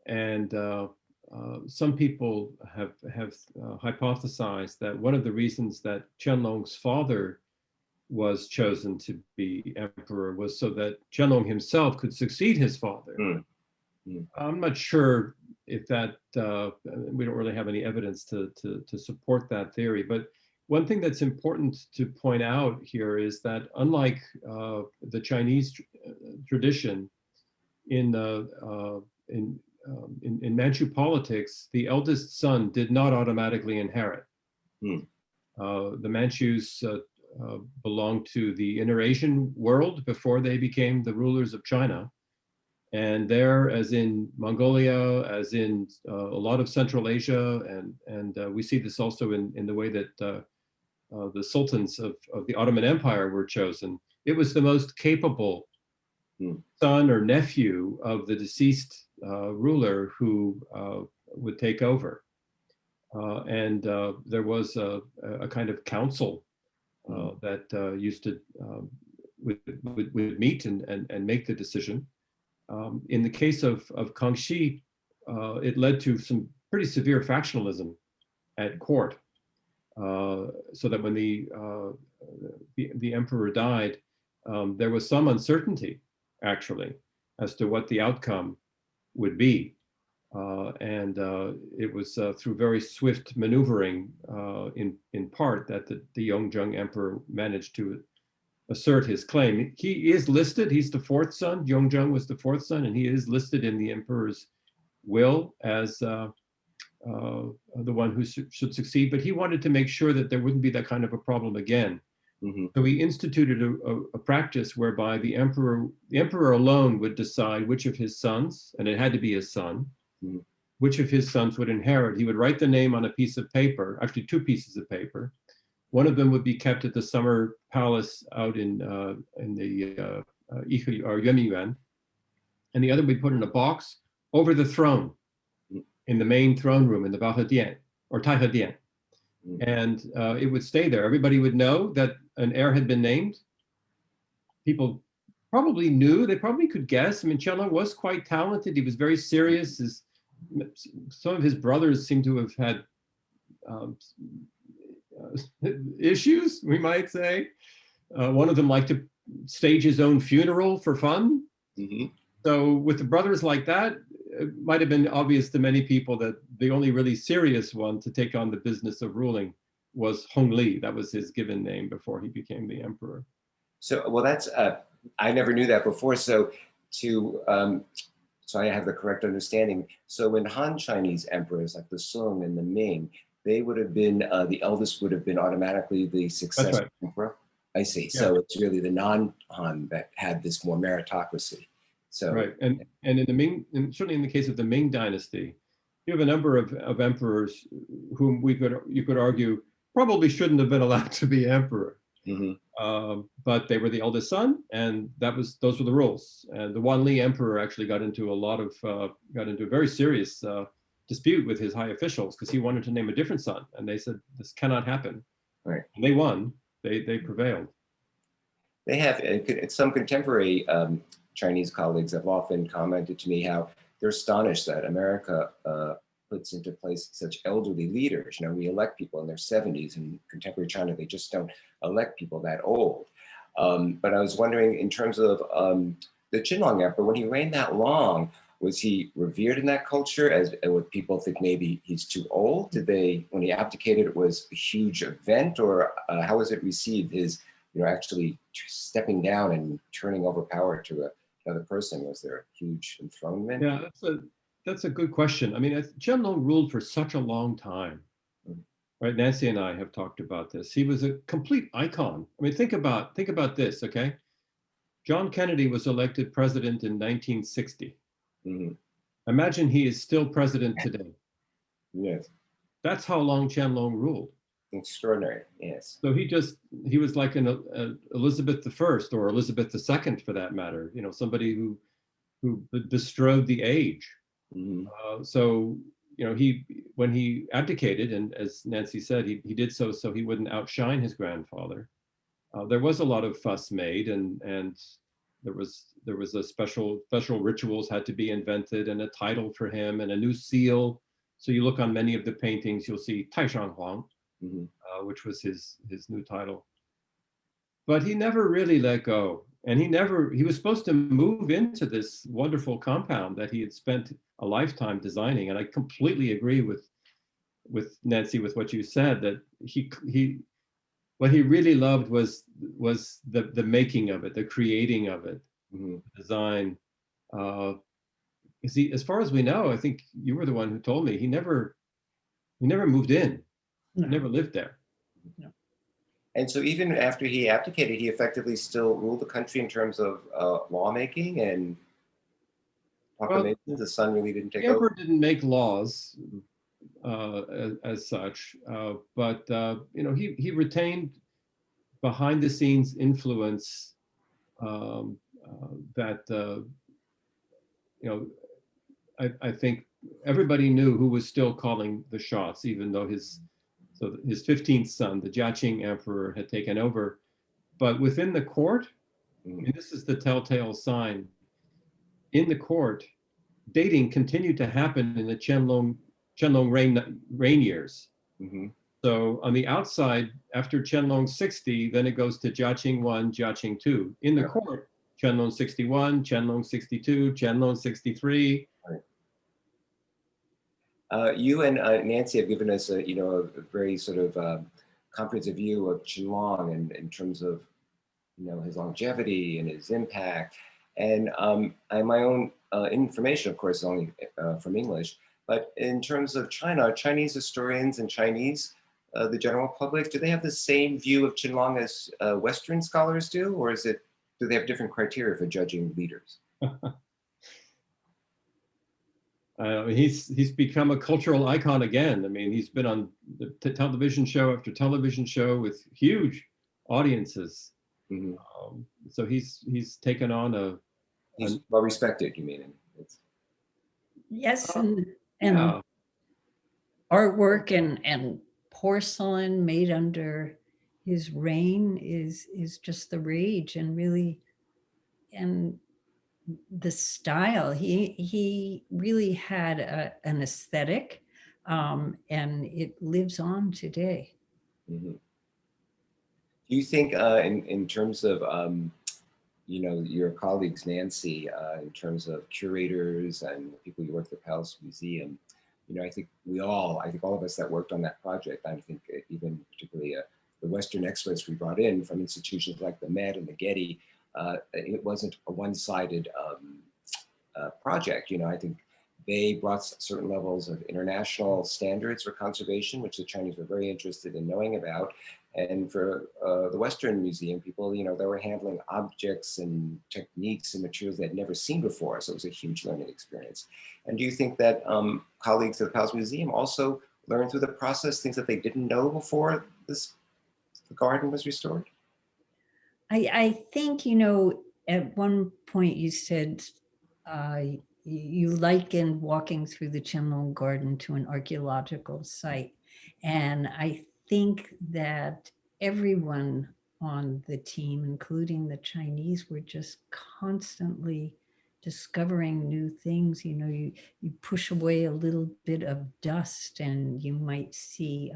And some people have hypothesized that one of the reasons that Qianlong's father was chosen to be emperor was so that Qianlong himself could succeed his father. I'm not sure if that, we don't really have any evidence to support that theory, but one thing that's important to point out here is that unlike the Chinese tradition, in Manchu politics, the eldest son did not automatically inherit. The Manchus belonged to the Inner-Asian world before they became the rulers of China. And there, as in Mongolia, as in a lot of Central Asia, and we see this also in the way that the sultans of the Ottoman Empire were chosen. It was the most capable son or nephew of the deceased ruler who would take over. And there was a kind of council that used to would meet and make the decision. In the case of Kangxi, it led to some pretty severe factionalism at court, so that when the emperor died, there was some uncertainty, actually, as to what the outcome would be. And it was through very swift maneuvering, in part, that the Yongjung emperor managed to assert his claim. He is listed, he's the fourth son, Yongjung was the fourth son, and he is listed in the emperor's will as the one who should succeed, but he wanted to make sure that there wouldn't be that kind of a problem again. So he instituted a practice whereby the emperor alone would decide which of his sons, and it had to be his son, which of his sons would inherit. He would write the name on a piece of paper, actually 2 pieces of paper. One of them would be kept at the summer palace out in the Yihe or Yuanyuan, and the other would be put in a box over the throne in the main throne room in the Bahedian or Taihedian. And it would stay there. Everybody would know that an heir had been named. People probably knew, they probably could guess. I mean, Qianlong was quite talented. He was very serious. Some of his brothers seem to have had issues, we might say. One of them liked to stage his own funeral for fun. So with the brothers like that, it might have been obvious to many people that the only really serious one to take on the business of ruling was Hongli. That was his given name before he became the emperor. So, well, that's, I never knew that before. So so I have the correct understanding. So when Han Chinese emperors like the Song and the Ming, they would have been, the eldest would have been automatically the successor emperor. I see. Yeah. So it's really the non-Han that had this more meritocracy. So, right, and in the Ming, and certainly in the case of the Ming dynasty, you have a number of emperors whom you could argue probably shouldn't have been allowed to be emperor, but they were the eldest son, and those were the rules. And the Wanli emperor actually got into a very serious dispute with his high officials because he wanted to name a different son, and they said this cannot happen. Right, and they won. They prevailed. They have some contemporary Chinese colleagues have often commented to me how they're astonished that America puts into place such elderly leaders. You know, we elect people in their 70s. In contemporary China, they just don't elect people that old. But I was wondering, in terms of the Qianlong emperor, when he reigned that long, was he revered in that culture? As would people think maybe he's too old? Did they, when he abdicated, it was a huge event, or how was it received? His, actually stepping down and turning over power to another person? Was there a huge enthronement? Yeah, that's a good question. I mean, Qianlong ruled for such a long time, right? Nancy and I have talked about this. He was a complete icon. I mean, think about this, okay? John Kennedy was elected president in 1960. Imagine he is still president today. Yes. That's how long Qianlong ruled. Extraordinary, yes. So he was like an Elizabeth I or Elizabeth II for that matter. Somebody who bestrode the age. So when he abdicated, and as Nancy said, he did so he wouldn't outshine his grandfather. There was a lot of fuss made, and there was a special rituals had to be invented, and a title for him, and a new seal. So you look on many of the paintings, you'll see Taishan Huang, which was his new title. But he never really let go. And he was supposed to move into this wonderful compound that he had spent a lifetime designing. And I completely agree with Nancy, with what you said, that what he really loved was the making of it, the creating of it, design. As far as we know, I think you were the one who told me, he never moved in. No. He never lived there. No. And so even after he abdicated, he effectively still ruled the country in terms of lawmaking and proclamations. The son really didn't take He over. ever didn't make laws as such, but you know, he retained behind the scenes influence that you know, I think everybody knew who was still calling the shots, even though his 15th son, the Jiaqing emperor, had taken over. But within the court, and this is the telltale sign, in the court, dating continued to happen in the Qianlong reign years. Mm-hmm. So on the outside, after Qianlong 60, then it goes to Jiaqing 1, Jiaqing 2. In the court, Qianlong 61, Qianlong 62, Qianlong 63. Right. You and Nancy have given us a very sort of comprehensive view of Qianlong and in terms of his longevity and his impact. And my own information, of course, is only from English. But in terms of China, Chinese historians and Chinese, the general public, do they have the same view of Qianlong as Western scholars do, or do they have different criteria for judging leaders? He's become a cultural icon again. I mean, he's been on the television show after television show with huge audiences. Mm-hmm. So he's taken on he's well respected, you mean? Yes, and artwork and porcelain made under his reign is just the rage, and really, and the style. He really had an aesthetic, and it lives on today. Mm-hmm. Do you think, in terms of your colleagues, Nancy, in terms of curators and people you work at the Palace Museum, I think all of us that worked on that project, I think even particularly the Western experts we brought in from institutions like the Met and the Getty, it wasn't a one-sided project. I think they brought certain levels of international standards for conservation, which the Chinese were very interested in knowing about. And for the Western Museum people, they were handling objects and techniques and materials they had never seen before. So it was a huge learning experience. And do you think that colleagues at the Palace Museum also learned through the process things that they didn't know before the garden was restored? I think, at one point you said you likened walking through the Qianlong Garden to an archaeological site. And I think that everyone on the team, including the Chinese, were just constantly discovering new things. You push away a little bit of dust and you might see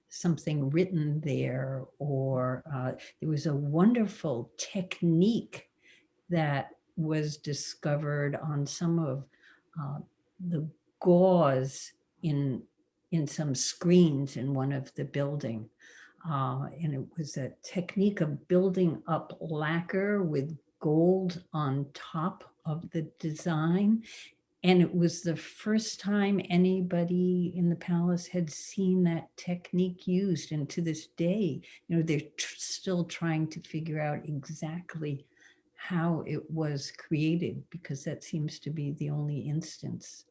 something written there, or there was a wonderful technique that was discovered on some of the gauze in some screens in one of the building. And it was a technique of building up lacquer with gold on top of the design. And it was the first time anybody in the palace had seen that technique used. And to this day, they're still trying to figure out exactly how it was created, because that seems to be the only instance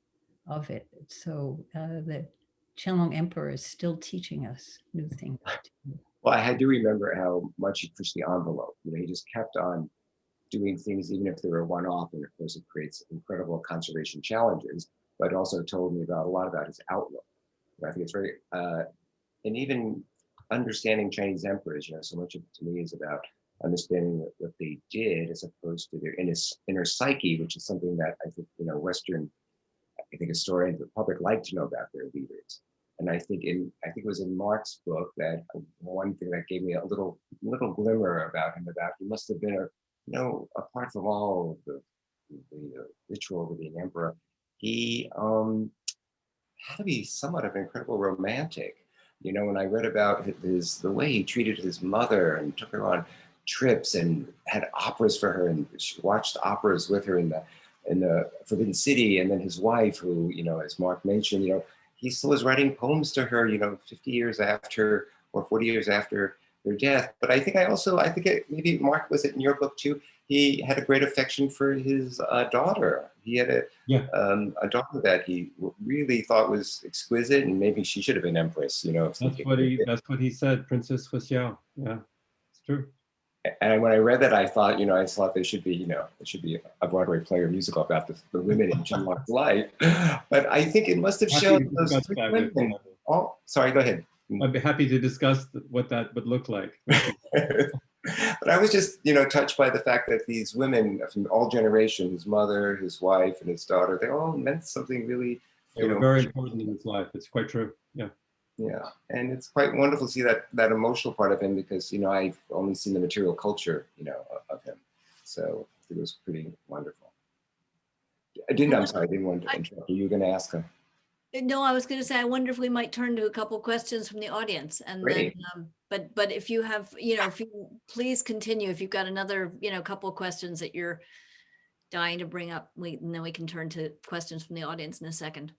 of it. So the Qianlong Emperor is still teaching us new things. Well, I do remember how much he pushed the envelope. He just kept on doing things, even if they were one-off, and of course it creates incredible conservation challenges, but also told me a lot about his outlook. I think it's very, and even understanding Chinese emperors, so much of it to me is about understanding what they did as opposed to their inner psyche, which is something that I think, Western, historians, the public like to know about their leaders. And I think it was in Mark's book that one thing that gave me a little glimmer about him, about he must have been apart from all of the ritual of being emperor, he had to be somewhat of an incredible romantic. When I read about the way he treated his mother and took her on trips and had operas for her and she watched operas with her in the Forbidden City, and then his wife, who, as Mark mentioned, he still was writing poems to her, 50 years after or 40 years after their death. But I think maybe Mark, was it in your book too? He had a great affection for his daughter. He had a daughter that he really thought was exquisite, and maybe she should have been empress. You know, that's what he said, Princess Huxiao. Yeah, it's true. And when I read that, I thought, I thought there should be a Broadway play or musical about the women in Qianlong's life. But I think it must have shown those three women. Oh, sorry, go ahead. I'd be happy to discuss what that would look like. But I was just, touched by the fact that these women from all generations, his mother, his wife, and his daughter, they all meant something really, they were very important in his life. It's quite true. Yeah. Yeah, and it's quite wonderful to see that emotional part of him, because I've only seen the material culture of him, so I think it was pretty wonderful. I'm sorry, I didn't want to interrupt you. You were going to ask her. No, I was going to say, I wonder if we might turn to a couple questions from the audience, and Great. then but if you have if you please continue, if you've got another couple of questions that you're dying to bring up, and then we can turn to questions from the audience in a second.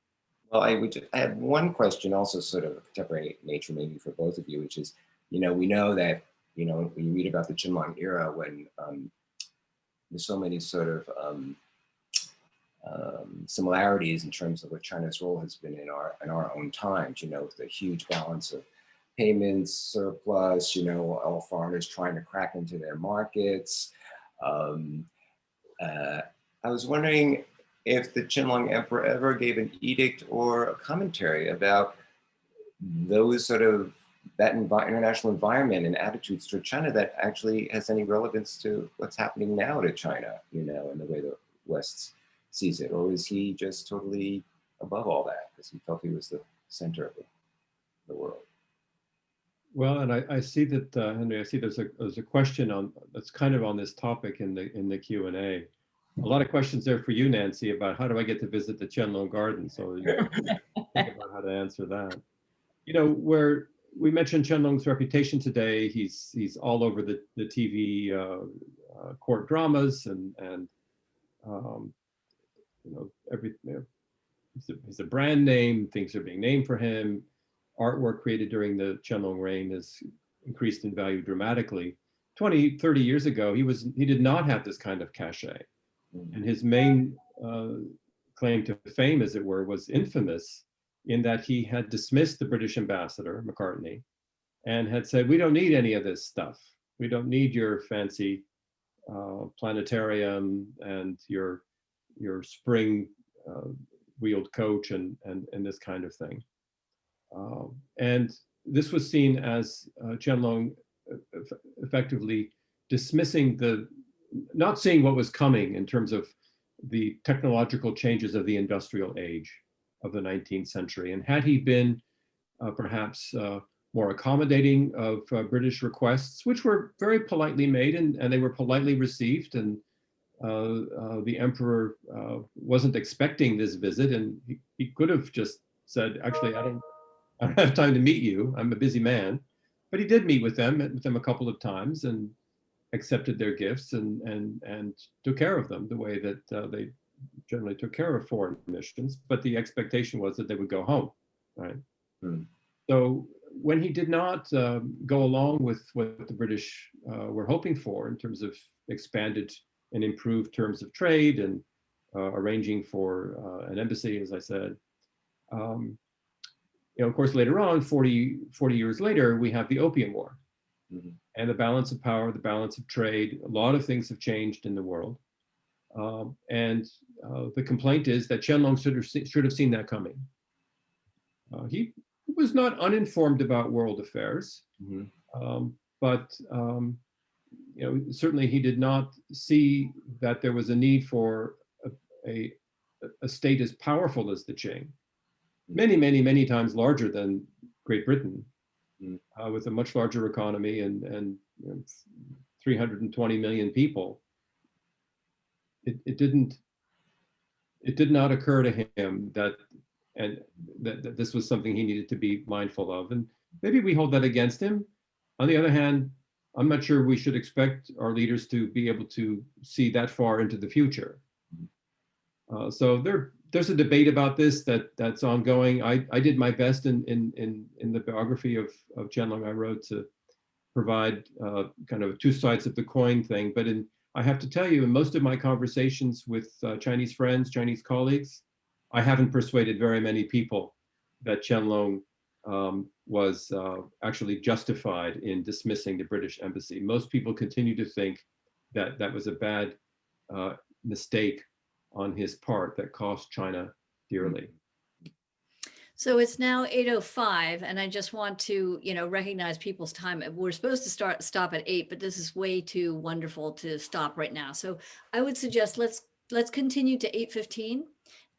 Well, I have one question, also sort of contemporary nature, maybe for both of you, which is, we know that, when you read about the Qianlong era, when there's so many sort of similarities in terms of what China's role has been in our own times, with the huge balance of payments, surplus, all foreigners trying to crack into their markets. I was wondering if the Qianlong Emperor ever gave an edict or a commentary about those that international environment and attitudes toward China that actually has any relevance to what's happening now to China, and the way the West sees it, or is he just totally above all that because he felt he was the center of the world? Well, and I see that, Henry, I see there's a question that's kind of on this topic in the Q&A. A lot of questions there for you, Nancy, about how do I get to visit the Qianlong Garden? So you think about how to answer that. Where we mentioned Qianlong's reputation today, he's all over the TV court dramas and he's a brand name. Things are being named for him. Artwork created during the Qianlong reign has increased in value dramatically. 20, 30 years ago, he did not have this kind of cachet. And his main claim to fame, as it were, was infamous in that he had dismissed the British ambassador, Macartney, and had said, we don't need any of this stuff. We don't need your fancy planetarium and your spring wheeled coach and this kind of thing. And this was seen as Qianlong effectively dismissing not seeing what was coming in terms of the technological changes of the industrial age of the 19th century. And had he been perhaps more accommodating of British requests, which were very politely made and they were politely received, and the emperor wasn't expecting this visit, and he could have just said, actually, I don't have time to meet you. I'm a busy man. But he did met with them a couple of times and accepted their gifts and took care of them the way that they generally took care of foreign missions. But the expectation was that they would go home, right? Mm. So when he did not go along with what the British were hoping for in terms of expanded and improved terms of trade and arranging for an embassy, as I said, of course, later on, 40 years later, we have the Opium War. Mm-hmm. And the balance of power, the balance of trade, a lot of things have changed in the world. And the complaint is that Qianlong should have seen that coming. He was not uninformed about world affairs, mm-hmm. But certainly he did not see that there was a need for a state as powerful as the Qing. Many, many, many times larger than Great Britain, with a much larger economy and 320 million people. It did not occur to him that this was something he needed to be mindful of. And maybe we hold that against him. On the other hand, I'm not sure we should expect our leaders to be able to see that far into the future. So there's a debate about this that's ongoing. I did my best in the biography of Qianlong I wrote to provide kind of two sides of the coin thing. But I have to tell you, in most of my conversations with Chinese friends, Chinese colleagues, I haven't persuaded very many people that Qianlong was actually justified in dismissing the British embassy. Most people continue to think that that was a bad mistake on his part that cost China dearly. So it's now 8:05, and I just want to, recognize people's time. We're supposed to stop at 8, but this is way too wonderful to stop right now. So I would suggest let's continue to 8:15.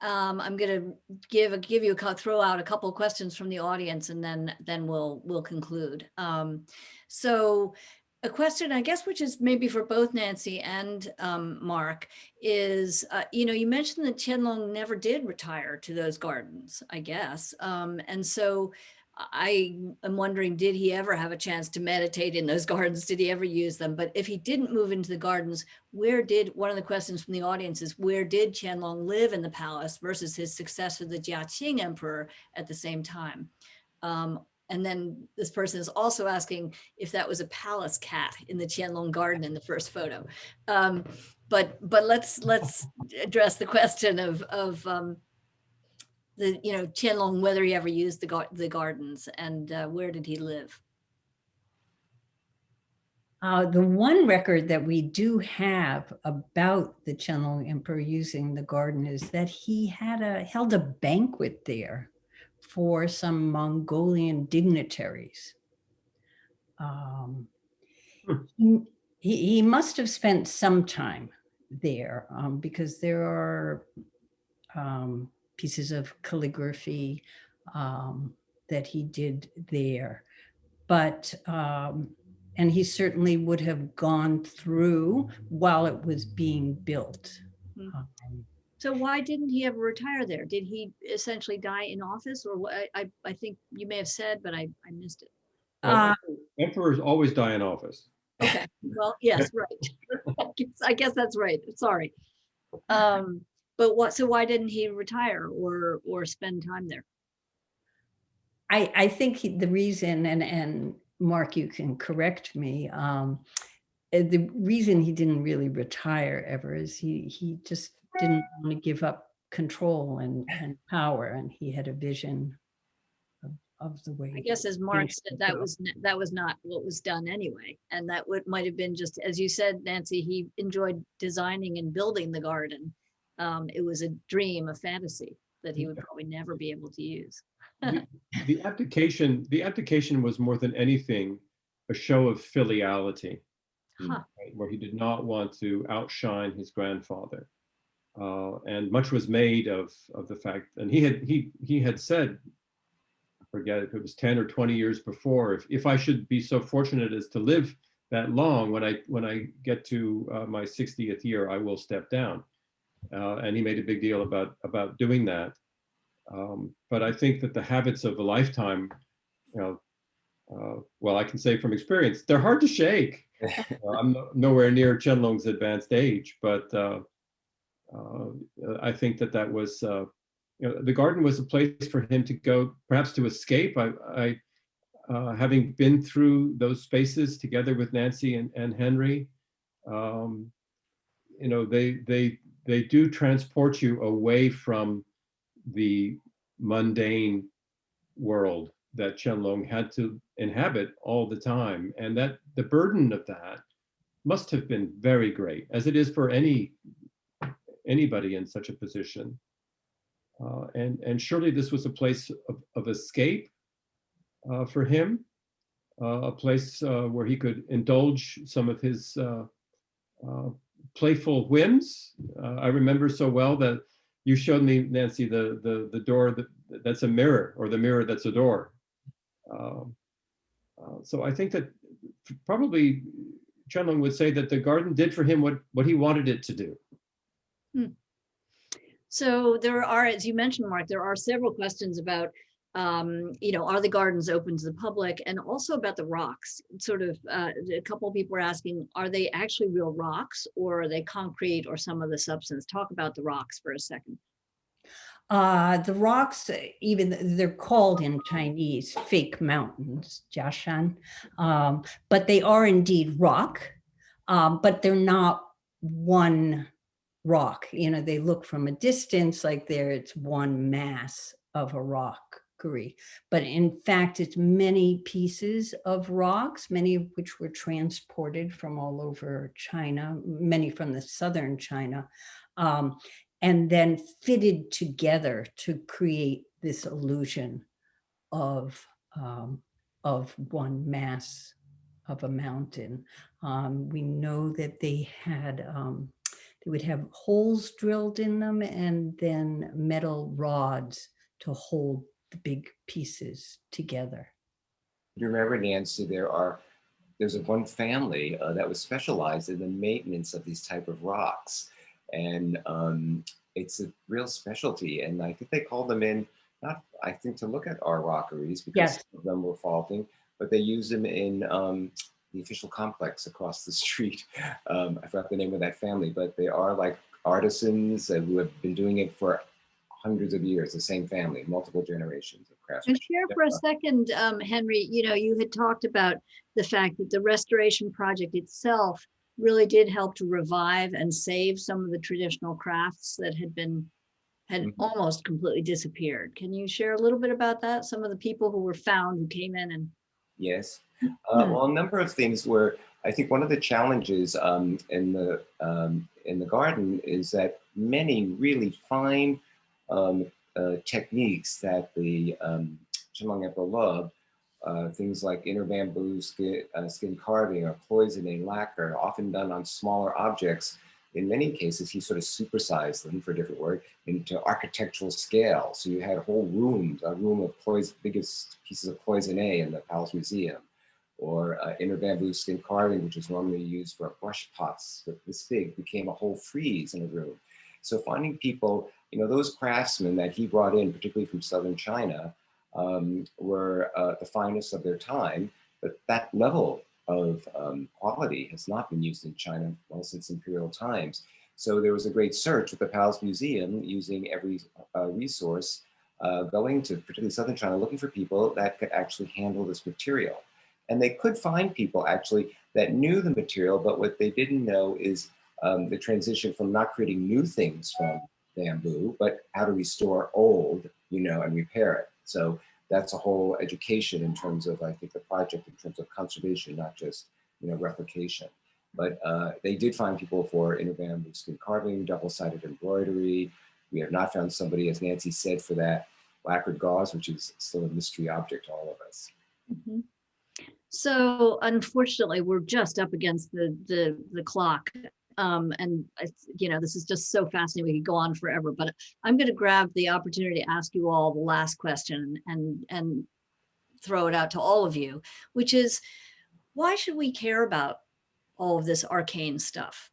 I'm going to throw out a couple of questions from the audience, and then we'll conclude. So a question, I guess, which is maybe for both Nancy and Mark, is, you mentioned that Qianlong never did retire to those gardens, I guess. And so I am wondering, did he ever have a chance to meditate in those gardens? Did he ever use them? But if he didn't move into the gardens, one of the questions from the audience is, where did Qianlong live in the palace versus his successor, the Jiaqing emperor, at the same time? And then this person is also asking if that was a palace cat in the Qianlong garden in the first photo. But let's address the question of the Qianlong, whether he ever used the gardens, and where did he live? The one record that we do have about the Qianlong emperor using the garden is that he held a banquet there for some Mongolian dignitaries. He must have spent some time there because there are pieces of calligraphy that he did there. But, and he certainly would have gone through while it was being built. So why didn't he ever retire there? Did he essentially die in office, or what? I think you may have said, but I missed it. Well, emperors always die in office. Okay. Well, yes, right. I guess that's right. Sorry. But so why didn't he retire or spend time there? I think the reason, and Mark, you can correct me, the reason he didn't really retire ever is he just didn't want to give up control and power, and he had a vision of the way. I guess, as Mark said, that was not what was done anyway, and that might have been, just as you said, Nancy, he enjoyed designing and building the garden. It was a dream, a fantasy that he would probably never be able to use. The abdication was more than anything a show of filiality, right, where he did not want to outshine his grandfather, and much was made of the fact. And he had said, I forget if it was 10 or 20 years before, if I should be so fortunate as to live that long, when I get to my 60th year, I will step down. And he made a big deal about doing that. But I think that the habits of a lifetime, well, I can say from experience, they're hard to shake. I'm nowhere near Qianlong's advanced age, but I think that was, the garden was a place for him to go, perhaps to escape. I having been through those spaces together with Nancy and Henry, they do transport you away from the mundane world that Qianlong had to inhabit all the time. And that the burden of that must have been very great, as it is for anybody in such a position. And surely this was a place of escape for him, a place where he could indulge some of his playful whims. I remember so well that you showed me, Nancy, the door that's a mirror, or the mirror that's a door. So I think that probably Qianlong would say that the garden did for him what he wanted it to do. So there are, as you mentioned, Mark, there are several questions about, are the gardens open to the public, and also about the rocks. Sort of a couple of people are asking, are they actually real rocks, or are they concrete or some other substance? Talk about the rocks for a second. The rocks, even they're called in Chinese fake mountains, jiashan, but they are indeed rock, but they're not one rock. You know, they look from a distance like it's one mass of a rockery, but in fact, it's many pieces of rocks, many of which were transported from all over China, many from the southern China. And then fitted together to create this illusion of one mass of a mountain. We know that they would have holes drilled in them and then metal rods to hold the big pieces together. You remember, Nancy, there's one family that was specialized in the maintenance of these type of rocks. And it's a real specialty. And I think they called them in, not, I think, to look at our rockeries because Yes. some of them were faulting, but they use them in the official complex across the street. I forgot the name of that family, but they are like artisans who have been doing it for hundreds of years, the same family, multiple generations of craftsmen. And share for a second, Henry, you know, you had talked about the fact that the restoration project itself really did help to revive and save some of the traditional crafts that had almost completely disappeared. Can you share a little bit about that? Some of the people who were found who came in and. Yes. Well, a number of things were, I think one of the challenges in the garden is that many really fine techniques that the Qianlong Emperor loved, things like inner bamboo skin carving or poisoning, lacquer, often done on smaller objects. In many cases, he sort of supersized them, for a different word, into architectural scale. So you had whole rooms, a room of biggest pieces of cloisonne in the Palace Museum, or inner bamboo skin carving, which is normally used for brush pots this big, became a whole frieze in a room. So finding people, you know, those craftsmen that he brought in, particularly from southern China, were the finest of their time, but that level of quality has not been used in China well since imperial times. So there was a great search at the Palace Museum using every resource, going to particularly southern China, looking for people that could actually handle this material. And they could find people actually that knew the material, but what they didn't know is the transition from not creating new things from bamboo, but how to restore old, you know, and repair it. So that's a whole education in terms of, I think, the project in terms of conservation, not just, you know, replication. But they did find people for inner bamboo skin carving, double-sided embroidery. We have not found somebody, as Nancy said, for that lacquered gauze, which is still a mystery object to all of us. Mm-hmm. So unfortunately, we're just up against the clock. And you know, this is just so fascinating. We could go on forever, but I'm going to grab the opportunity to ask you all the last question and throw it out to all of you, which is, why should we care about all of this arcane stuff?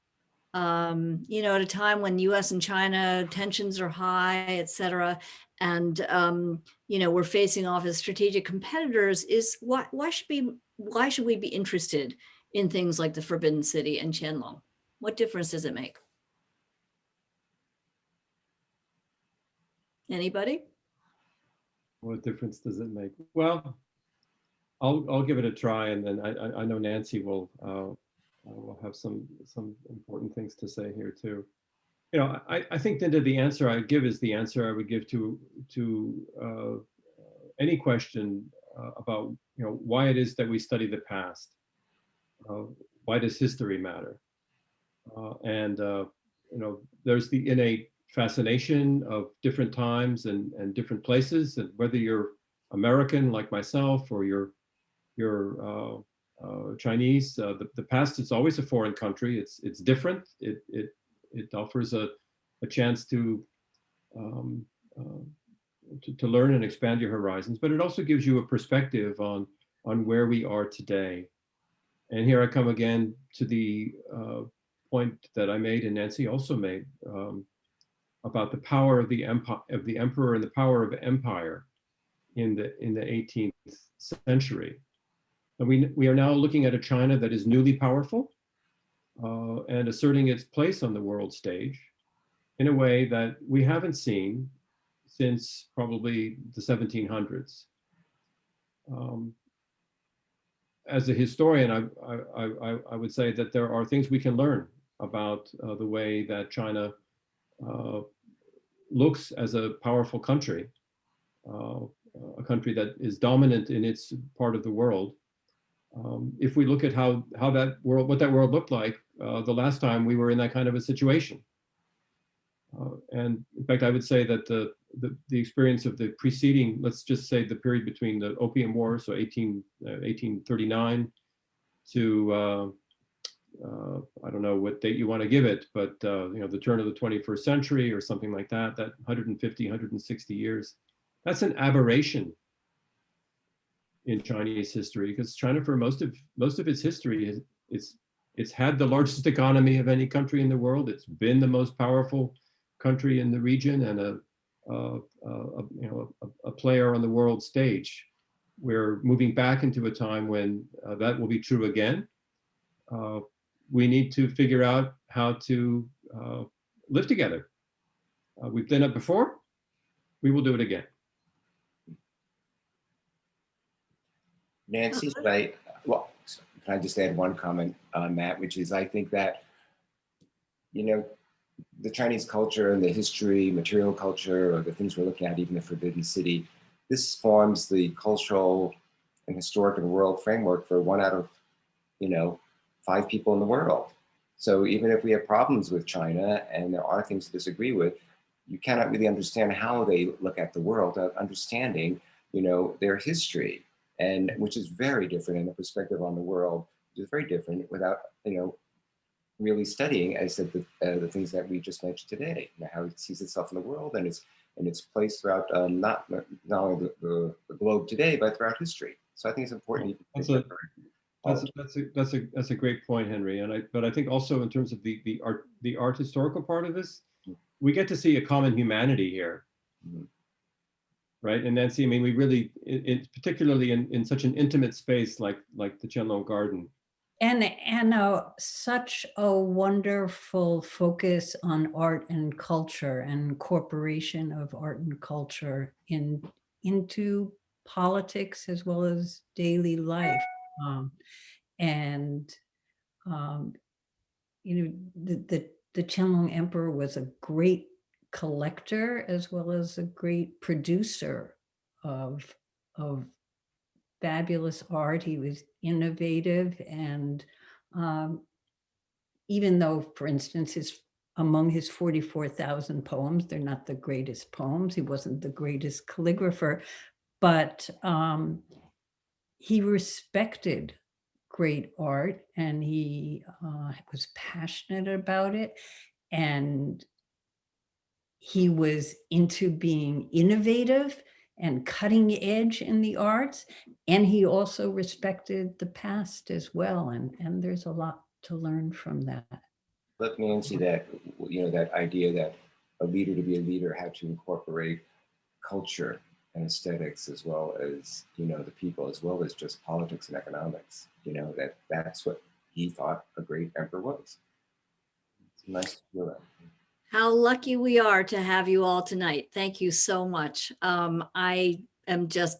You know, at a time when US and China tensions are high, et cetera, and you know, we're facing off as strategic competitors, is why should we be interested in things like the Forbidden City and Qianlong? What difference does it make? Anybody? What difference does it make? Well, I'll give it a try, and then I know Nancy will have some important things to say here too. You know, I think that the answer I give is the answer I would give to any question about, you know, why it is that we study the past. Why does history matter? You know, there's the innate fascination of different times and different places, and whether you're American like myself or you're Chinese, the past is always a foreign country. It's different. It offers a chance to learn and expand your horizons, but it also gives you a perspective on where we are today. And here I come again to the point that I made and Nancy also made about the power of the emperor and the power of empire in the 18th century. And we are now looking at a China that is newly powerful and asserting its place on the world stage in a way that we haven't seen since probably the 1700s. As a historian, I would say that there are things we can learn about the way that China looks as a powerful country, a country that is dominant in its part of the world. If we look at how that world, what that world looked like the last time we were in that kind of a situation. And in fact, I would say that the experience of the preceding, let's just say the period between the Opium War, so 1839 to, I don't know what date you want to give it, but you know, the turn of the 21st century or something like that, that 150, 160 years, that's an aberration in Chinese history, because China, for most of its history, it's had the largest economy of any country in the world. It's been the most powerful country in the region, and a player on the world stage. We're moving back into a time when that will be true again. We need to figure out how to live together. We've done it before. We will do it again. Nancy's right. Well, can I just add one comment on that, which is I think that, you know, the Chinese culture and the history, material culture, or the things we're looking at, even the Forbidden City, this forms the cultural and historic and world framework for 1 out of, 5 people in the world. So even if we have problems with China and there are things to disagree with, you cannot really understand how they look at the world without understanding, their history, and which is very different, and the perspective on the world is very different without, really studying, as I said, the things that we just mentioned today, how it sees itself in the world and its place throughout not only the globe today, but throughout history. So I think it's important. That's a great point, Henry. But I think also in terms of the art historical part of this, we get to see a common humanity here, right? And Nancy, I mean, we really, particularly in such an intimate space like the Qianlong Garden. And such a wonderful focus on art and culture and incorporation of art and culture into politics as well as daily life. The Qianlong Emperor was a great collector as well as a great producer of fabulous art. He was innovative, and even though, for instance, among his 44,000 poems, they're not the greatest poems. He wasn't the greatest calligrapher, but he respected great art, and he was passionate about it, and he was into being innovative and cutting edge in the arts, and he also respected the past as well, and there's a lot to learn from that. Let Nancy, that that idea that a leader, to be a leader, had to incorporate culture and aesthetics as well as the people, as well as just politics and economics. That's what he thought a great emperor was. It's nice to feel that. How lucky we are to have you all tonight. Thank you so much. I am just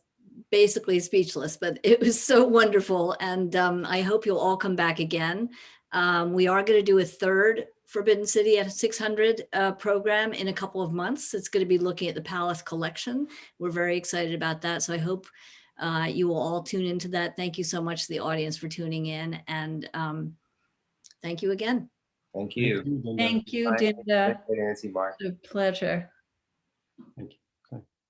basically speechless, but it was so wonderful. And I hope you'll all come back again. We are going to do a third Forbidden City at 600 program in a couple of months. It's going to be looking at the Palace collection. We're very excited about that. So I hope you will all tune into that. Thank you so much to the audience for tuning in. And thank you again. Thank you. Thank you, Dinda. Nancy, Mark. It's a pleasure. Thank you.